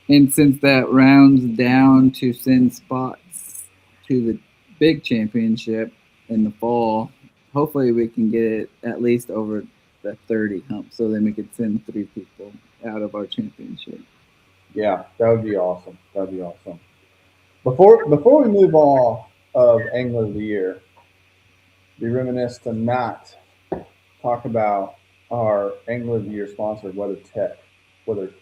there. And since that rounds down to send spots to the big championship in the fall, hopefully we can get it at least over the 30 hump, so then we could send 3 people out of our championship. Yeah, that would be awesome. That'd be awesome. Before we move off of Angler of the Year, be remiss to not talk about our Angler of the Year sponsor, Weather Tight. That's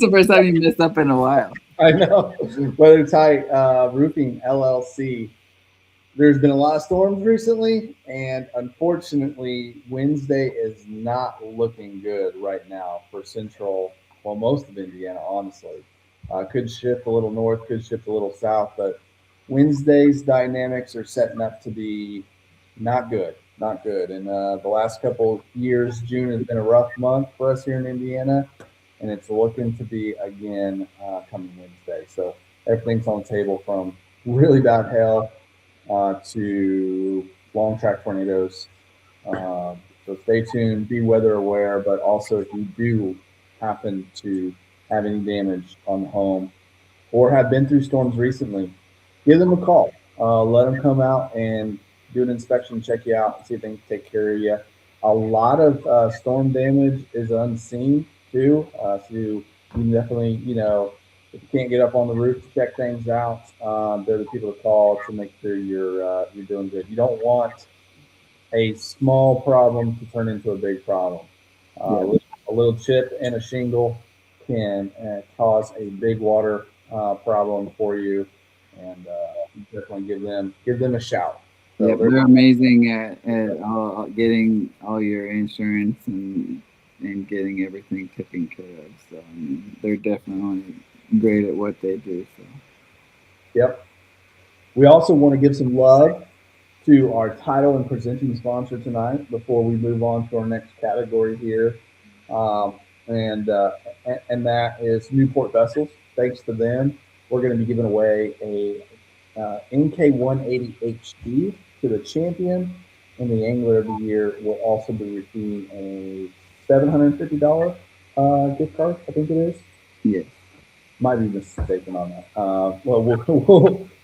the first time you messed up in a while. I know. Weather Tight Roofing LLC. There's been a lot of storms recently, and unfortunately, Wednesday is not looking good right now for most of Indiana, honestly. Could shift a little north, could shift a little south, but Wednesday's dynamics are setting up to be not good. And the last couple years, June has been a rough month for us here in Indiana, and it's looking to be again coming Wednesday. So everything's on the table, from really bad hail to long track tornadoes. So stay tuned, be weather aware, but also if you do happen to have any damage on the home or have been through storms recently, give them a call. Let them come out and do an inspection, check you out, and see if they can take care of you. A lot of storm damage is unseen too. So you can definitely, if you can't get up on the roof to check things out, they're the people to call to make sure you're doing good. You don't want a small problem to turn into a big problem. A little chip and a shingle can cause a big water problem for you, and definitely give them a shout. So yeah, they're amazing at getting all your insurance and getting everything taken care of. So I mean, they're definitely great at what they do. So. Yep. We also want to give some love to our title and presenting sponsor tonight before we move on to our next category here, and that is Newport Vessels. Thanks to them, we're going to be giving away a NK180 HD to the champion, and the Angler of the Year will also be receiving a $750 gift card. I think it is. Yes. Might be mistaken on that. Well,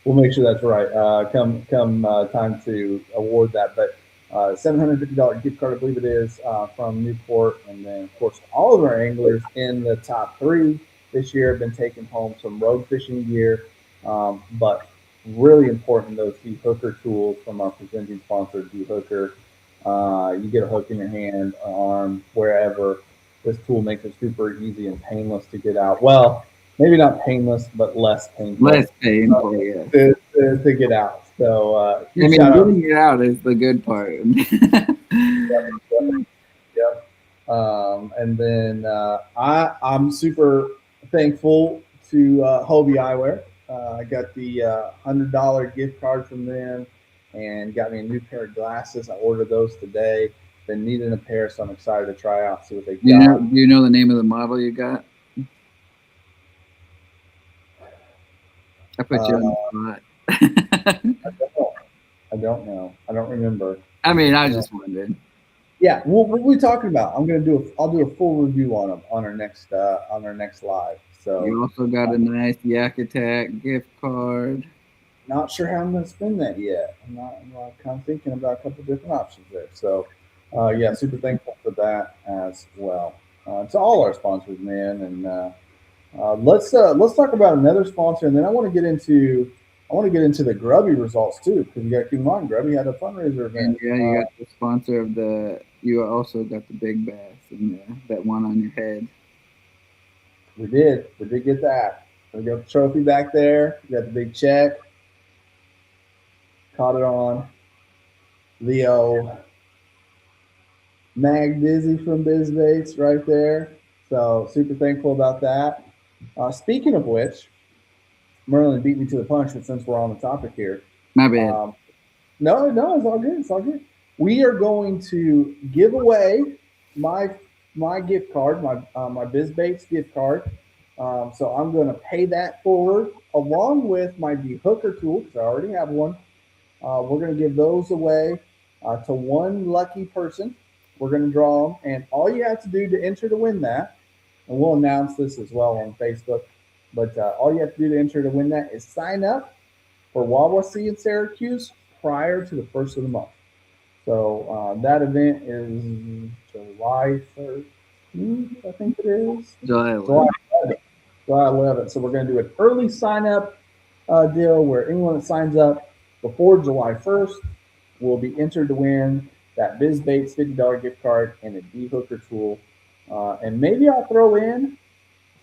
we'll make sure that's right. Come time to award that, but $750 gift card, I believe it is, from Newport, and then of course all of our anglers in the top 3 this year have been taking home some road fishing gear, but really important, those de-hooker tools from our presenting sponsor, De-Hooker. You get a hook in your hand, arm, wherever. This tool makes it super easy and painless to get out. Well, maybe not painless, but less painful. Less painful, yeah. To get out. So, I mean, getting it out is the good part. Yep. And then I'm super thankful to Hobie Eyewear. I got the $100 gift card from them and got me a new pair of glasses. I ordered those today. Been needing a pair, so I'm excited to try out, see what they got. Do you know the name of the model you got? I put you on the spot. I don't know. I don't remember. I mean, I was just wondering. Yeah, what are we talking about? I'll do a full review on them on our next live. So You also got a nice Yak Attack gift card. not sure how I'm going to spend that yet. I'm not kind of thinking about a couple different options there. So yeah, super thankful for that as well. To all our sponsors, man, and let's talk about another sponsor, and then I want to get into the Grubby results too, because you got to keep in mind Grubby had a fundraiser event. And yeah, you got the sponsor of the. You also got the big bass and that one on your head. We did get that. We got the trophy back there. We got the big check. Caught it on Leo Mag Dizzy from BizBaits right there. So super thankful about that. Speaking of which, Merlin beat me to the punch, but since we're on the topic here, My bad. no, it's all good. It's all good. We are going to give away my gift card, my BizBaits gift card. So I'm going to pay that forward along with my dehooker tool because I already have one. We're going to give those away to one lucky person. We're going to draw them, and all you have to do to enter to win that, and we'll announce this as well on Facebook. But all you have to do to enter to win that is sign up for Wawasee in Syracuse prior to the first of the month. So that event is July 13th, I think it is. July July 11th. 11th. July 11th. So we're going to do an early sign up deal where anyone that signs up before July 1st will be entered to win that BizBaits $50 gift card and a dehooker tool. And maybe I'll throw in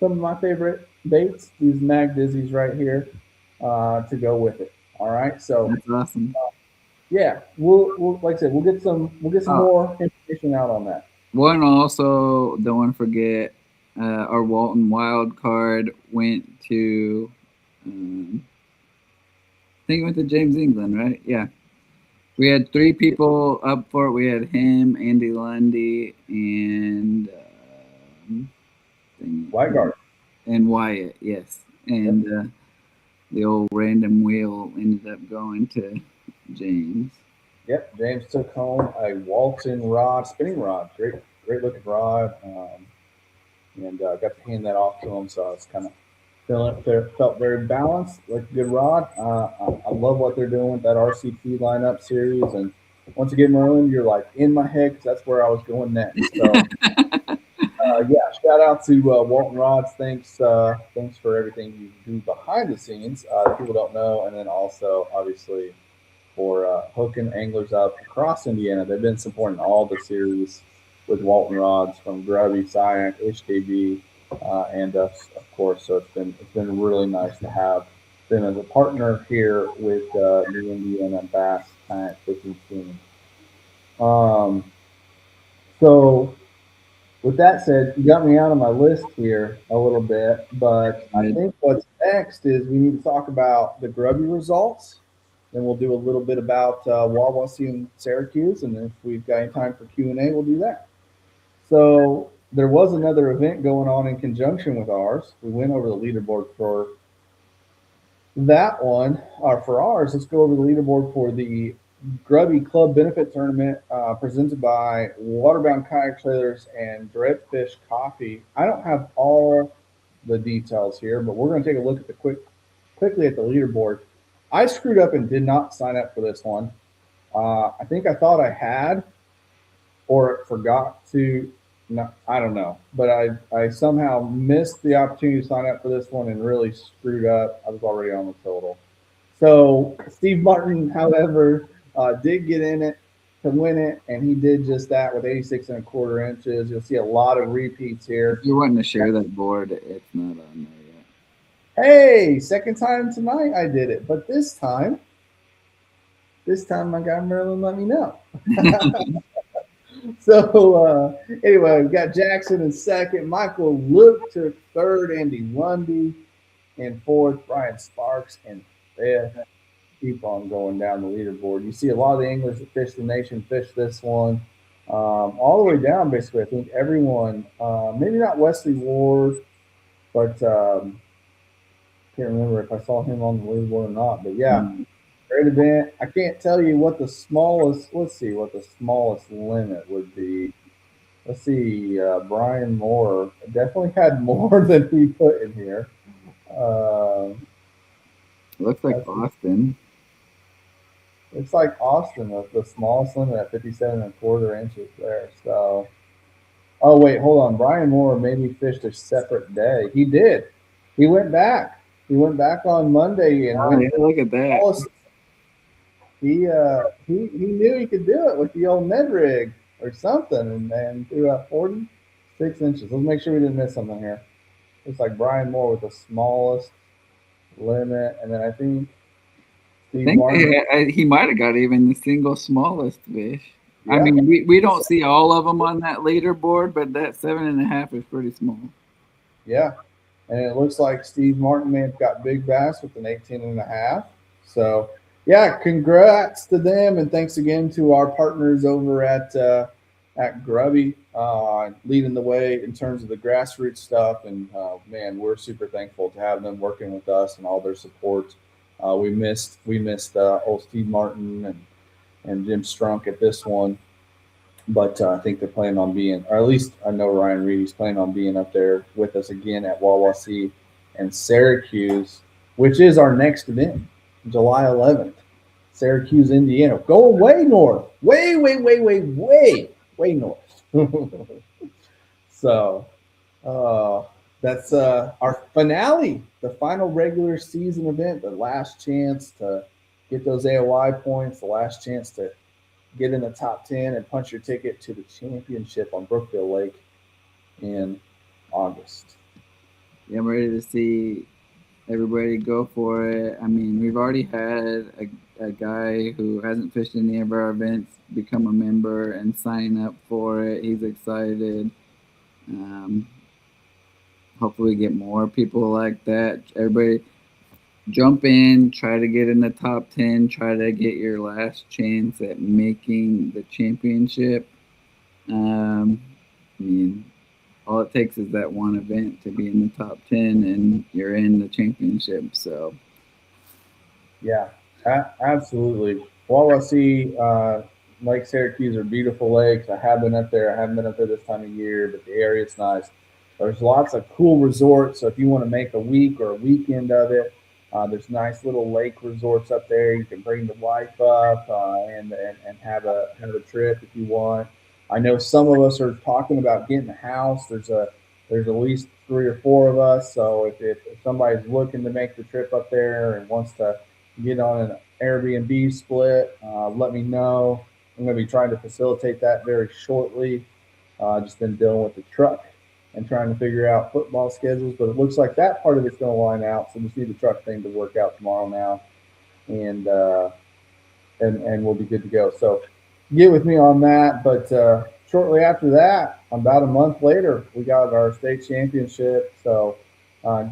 some of my favorite baits, these Mag Dizzies right here, to go with it. All right. So That's awesome. yeah, we'll like I said, we'll get some more information out on that. One also, don't want to forget, our Walton wild card went to. I think it went to James England, right? Yeah. We had three people up for it. We had him, Andy Lundy, and Whiteguard. and Wyatt. Yes, and the old random wheel ended up going to James. Yep, James took home a Walton rod, spinning rod. Great looking rod, and got to hand that off to him. So I was kind of felt very balanced, like a good rod. I love what they're doing with that RCT lineup series. And once again, Merlin, you're like in my head because that's where I was going next. So yeah, shout out to Walton Rods. Thanks for everything you do behind the scenes. People don't know, and then also obviously for hooking anglers up across Indiana. They've been supporting all the series with Walton Rods from Grubby, Syak, HKB, and us, of course. So it's been really nice to have them as a partner here with the Indiana Bass Kayak Fishing Team. So with that said, you got me out of my list here a little bit, but I think what's next is we need to talk about the Grubby results. Then we'll do a little bit about Wawasee and Syracuse, and if we've got any time for Q&A, we'll do that. So there was another event going on in conjunction with ours. We went over the leaderboard for that one, or for ours. Let's go over the leaderboard for the Grubby Club Benefit Tournament presented by Waterbound Kayak Trailers and Dreadfish Coffee. I don't have all the details here, but we're going to take a look at quickly at the leaderboard. I screwed up and did not sign up for this one. I think I thought I had, or forgot to. No, I don't know, but I somehow missed the opportunity to sign up for this one and really screwed up. I was already on the total. So Steve Martin, however, did get in it to win it, and he did just that with 86 and a quarter inches. You'll see a lot of repeats here. If you're wanting to share that board, it's not on there yet. Hey, second time tonight I did it, but this time my guy Merlin let me know. So anyway, we got Jackson in second, Michael Luke took third, Andy Lundy in fourth, Brian Sparks in fifth. Keep on going down the leaderboard. You see a lot of the anglers that fish the nation fish this one. All the way down, basically, I think everyone, maybe not Wesley Ward, but can't remember if I saw him on the leaderboard or not. But yeah, Mm. great event. I can't tell you what the smallest. Let's see what the smallest limit would be. Let's see. Brian Moore definitely had more than he put in here. Uh, Looks like that's Austin. it's like Austin with the smallest limit at 57.25 inches there. So, oh wait, hold on. Brian Moore maybe fished a separate day. He did. He went back. He went back on Monday and Oh, went yeah, look at that. smallest. He knew he could do it with the old Ned rig or something, and threw out 46 inches. Let's make sure we didn't miss something here. Looks like Brian Moore with the smallest limit, and then I think I Steve think Martin. he might have got even the single smallest fish. I Yeah, mean, we don't see all of them on that leaderboard, but that 7.5 is pretty small. yeah, and it looks like Steve Martin may have got big bass with an 18.5. So yeah, congrats to them, and thanks again to our partners over at Grubby, leading the way in terms of the grassroots stuff. And man, we're super thankful to have them working with us and all their support. We missed old Steve Martin and Jim Strunk at this one, but I think they're planning on being, or at least I know Ryan Reedy's planning on being up there with us again at Wawasee and Syracuse, which is our next event, July 11th. Syracuse, Indiana, going way north, way north. So uh, that's our finale, the final regular season event, the last chance to get those AOI points, the last chance to get in the top 10 and punch your ticket to the championship on Brookville Lake in August. Yeah, I'm ready to see everybody go for it. I mean, we've already had a guy who hasn't fished any of our events become a member and sign up for it. He's excited. Um, Hopefully, we get more people like that. Everybody jump in, try to get in the top 10, try to get your last chance at making the championship. Um, I mean, all it takes is that one event to be in the top 10 and you're in the championship. So, Yeah, absolutely. Wawasee, Lake Syracuse are beautiful lakes. I have been up there. I haven't been up there this time of year, but the area is nice. There's lots of cool resorts. So if you want to make a week or a weekend of it, there's nice little lake resorts up there. You can bring the wife up and have a trip if you want. I know some of us are talking about getting a house. There's at least 3 or 4 of us. So if somebody's looking to make the trip up there and wants to get on an Airbnb split, let me know. I'm going to be trying to facilitate that very shortly. Just been dealing with the truck and trying to figure out football schedules, but it looks like that part of it's going to line out. So we just need the truck thing to work out tomorrow now, and we'll be good to go. So get with me on that. But shortly after that, about a month later, we got our state championship. So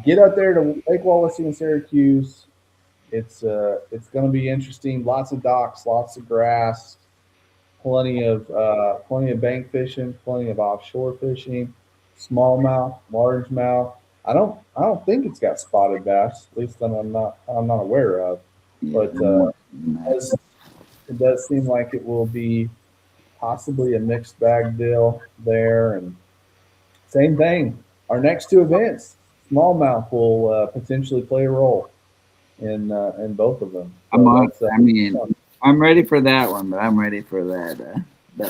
get up there to Lake Wawasee and Syracuse. It's going to be interesting. Lots of docks, lots of grass, plenty of bank fishing, plenty of offshore fishing, smallmouth, largemouth. I don't think it's got spotted bass. At least I'm not aware of. yeah, But it does seem like it will be possibly a mixed bag deal there. And same thing. Our next 2 events, smallmouth will potentially play a role in both of them. I'm So on. that's I mean, I'm ready for that one, but I'm ready for that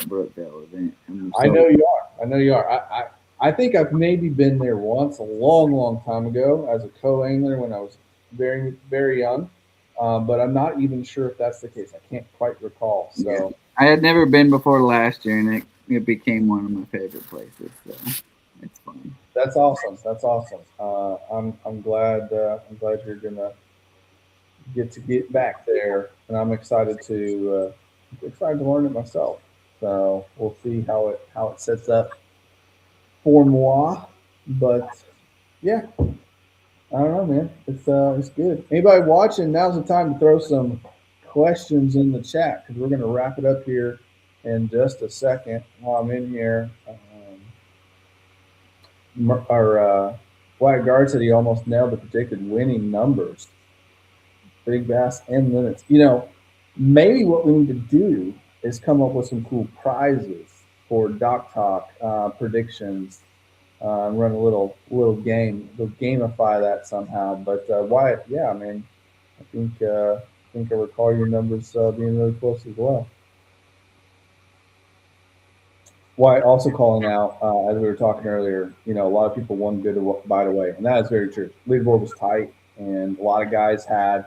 Brookville event. I know you are. I know you are. I think I've maybe been there once a long, long time ago as a co-angler when I was very, very young. But I'm not even sure if that's the case. I can't quite recall. So Yeah. I had never been before last year, and it became one of my favorite places. So it's fun. that's awesome. That's awesome. I'm glad. I'm glad you're gonna get back there, and I'm excited to learn it myself. So we'll see how it sets up for moi. But yeah, I don't know, man. It's good. Anybody watching? Now's the time to throw some questions in the chat because we're going to wrap it up here in just a second while I'm in here. Our Wyatt Guard said he almost nailed the predicted winning numbers, big bass and limits. Maybe what we need to do is come up with some cool prizes for Doc Talk predictions. Run a little game, we'll gamify that somehow. But Wyatt, yeah, I mean, I think I recall your numbers being really close as well. Wyatt also calling out, as we were talking earlier, a lot of people won good bite away, and that is very true. Leaderboard was tight, and a lot of guys had,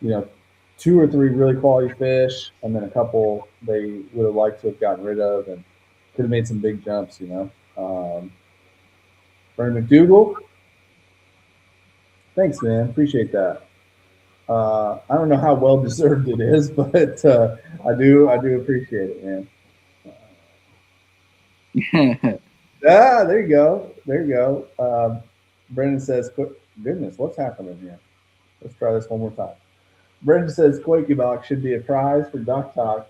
you know, two or three really quality fish, and then a couple they would have liked to have gotten rid of, and could have made some big jumps. Brandon McDougal, thanks, man, appreciate that. I don't know how well deserved it is, but I do appreciate it, man. There you go. There you go. Brendan says, goodness, what's happening here? Let's try this one more time. Brendan says, Quakey Box should be a prize for Duck Talk.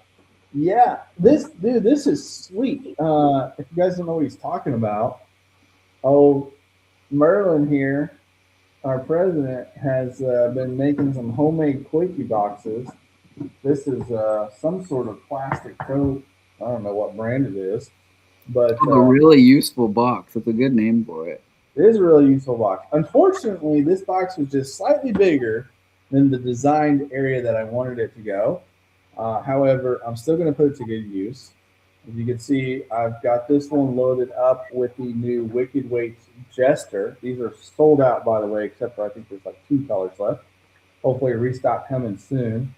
Yeah, this is sweet. If you guys don't know what he's talking about, Merlin here, our president, has been making some homemade Quakey boxes. This is some sort of plastic coat. I don't know what brand it is, but it's a really useful box. It's a good name for it. It is a really useful box. Unfortunately, this box was just slightly bigger than the designed area that I wanted it to go. However, I'm still going to put it to good use. As you can see, I've got this one loaded up with the new Wicked Weights Jester. These are sold out, by the way, except for I think there's like 2 colors left. Hopefully a restock coming soon.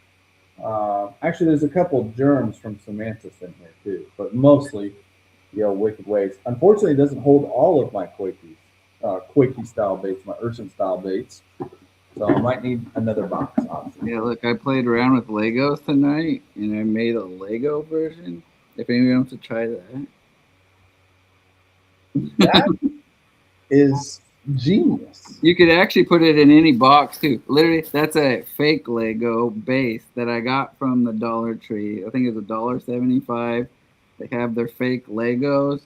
Actually, there's a couple germs from Semantis in here too, but mostly Wicked Weights. Unfortunately, it doesn't hold all of my Quakey style baits, my Urchin style baits. So I might need another box, obviously. Yeah, look, I played around with Legos tonight, and I made a Lego version. If anyone wants to try that. That is genius. You could actually put it in any box, too. Literally, that's a fake Lego base that I got from the Dollar Tree. I think it's $1.75. They have their fake Legos.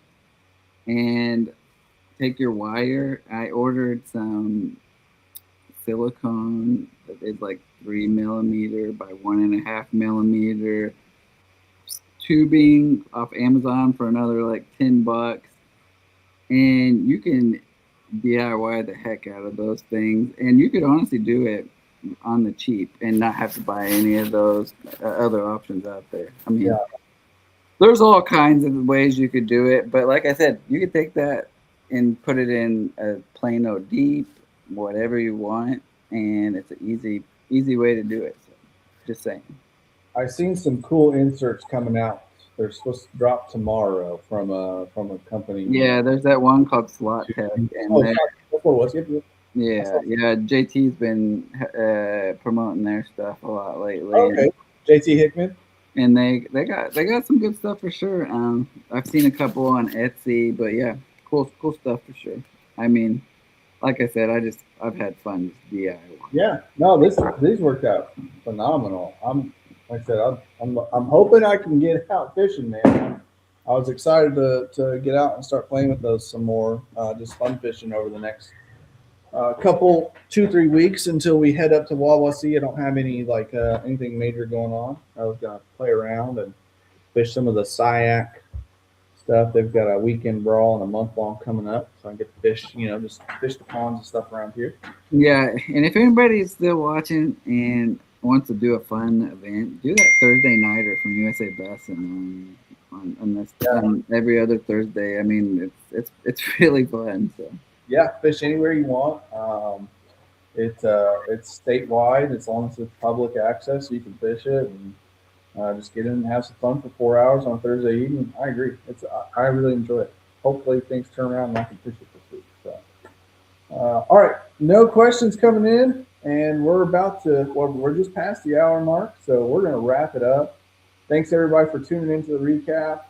And take your wire. I ordered some silicone that is like 3 millimeter by 1.5 millimeter tubing off Amazon for another like $10, and you can DIY the heck out of those things, and you could honestly do it on the cheap and not have to buy any of those other options out there. I mean, yeah. There's all kinds of ways you could do it, but like I said, you could take that and put it in a Plano deep, whatever you want, and it's an easy way to do it. So, just saying. I've seen some cool inserts coming out. They're supposed to drop tomorrow from a company. Yeah, there's that one called Slot Tech. And that's what it was. Yeah. JT's been promoting their stuff a lot lately. Okay, JT Hickman. And they got some good stuff for sure. I've seen a couple on Etsy, but yeah, cool stuff for sure. I mean, like I said, I've had fun with DIY. Yeah, no, these worked out phenomenal. Like I said, I'm hoping I can get out fishing, man. I was excited to get out and start playing with those some more, just fun fishing over the next couple 2-3 weeks until we head up to Wawasee. I don't have any anything major going on. I was gonna play around and fish some of the SIAC stuff. They've got a weekend brawl and a month long coming up, so I get to fish, just fish the ponds and stuff around here. Yeah, and if anybody's still watching and wants to do a fun event, do that Thursday nighter from USA Bass and on every other Thursday. I mean, it's really fun. So yeah, fish anywhere you want. It's statewide as long as it's public access. You can fish it and just get in and have some fun for 4 hours on Thursday evening. I agree. I really enjoy it. Hopefully things turn around and I can fish it this week. So, all right, no questions coming in. And we're we're just past the hour mark, so we're going to wrap it up. Thanks, everybody, for tuning into the recap.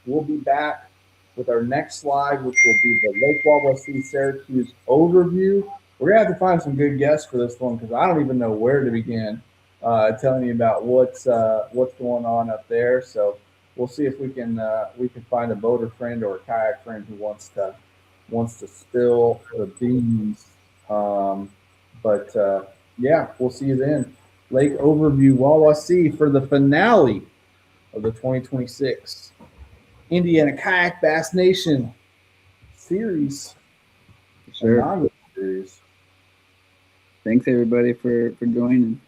We'll be back with our next slide, which will be the Lake Wawasee Syracuse overview. We're going to have to find some good guests for this one because I don't even know where to begin telling you about what's going on up there. So we'll see if we can find a boater friend or a kayak friend who wants to wants to spill the beans. But yeah, we'll see you then. Lake Overview Wawasee for the finale of the 2026 Indiana Kayak Bass Nation series. Sure. Inaugural series. Thanks everybody for joining.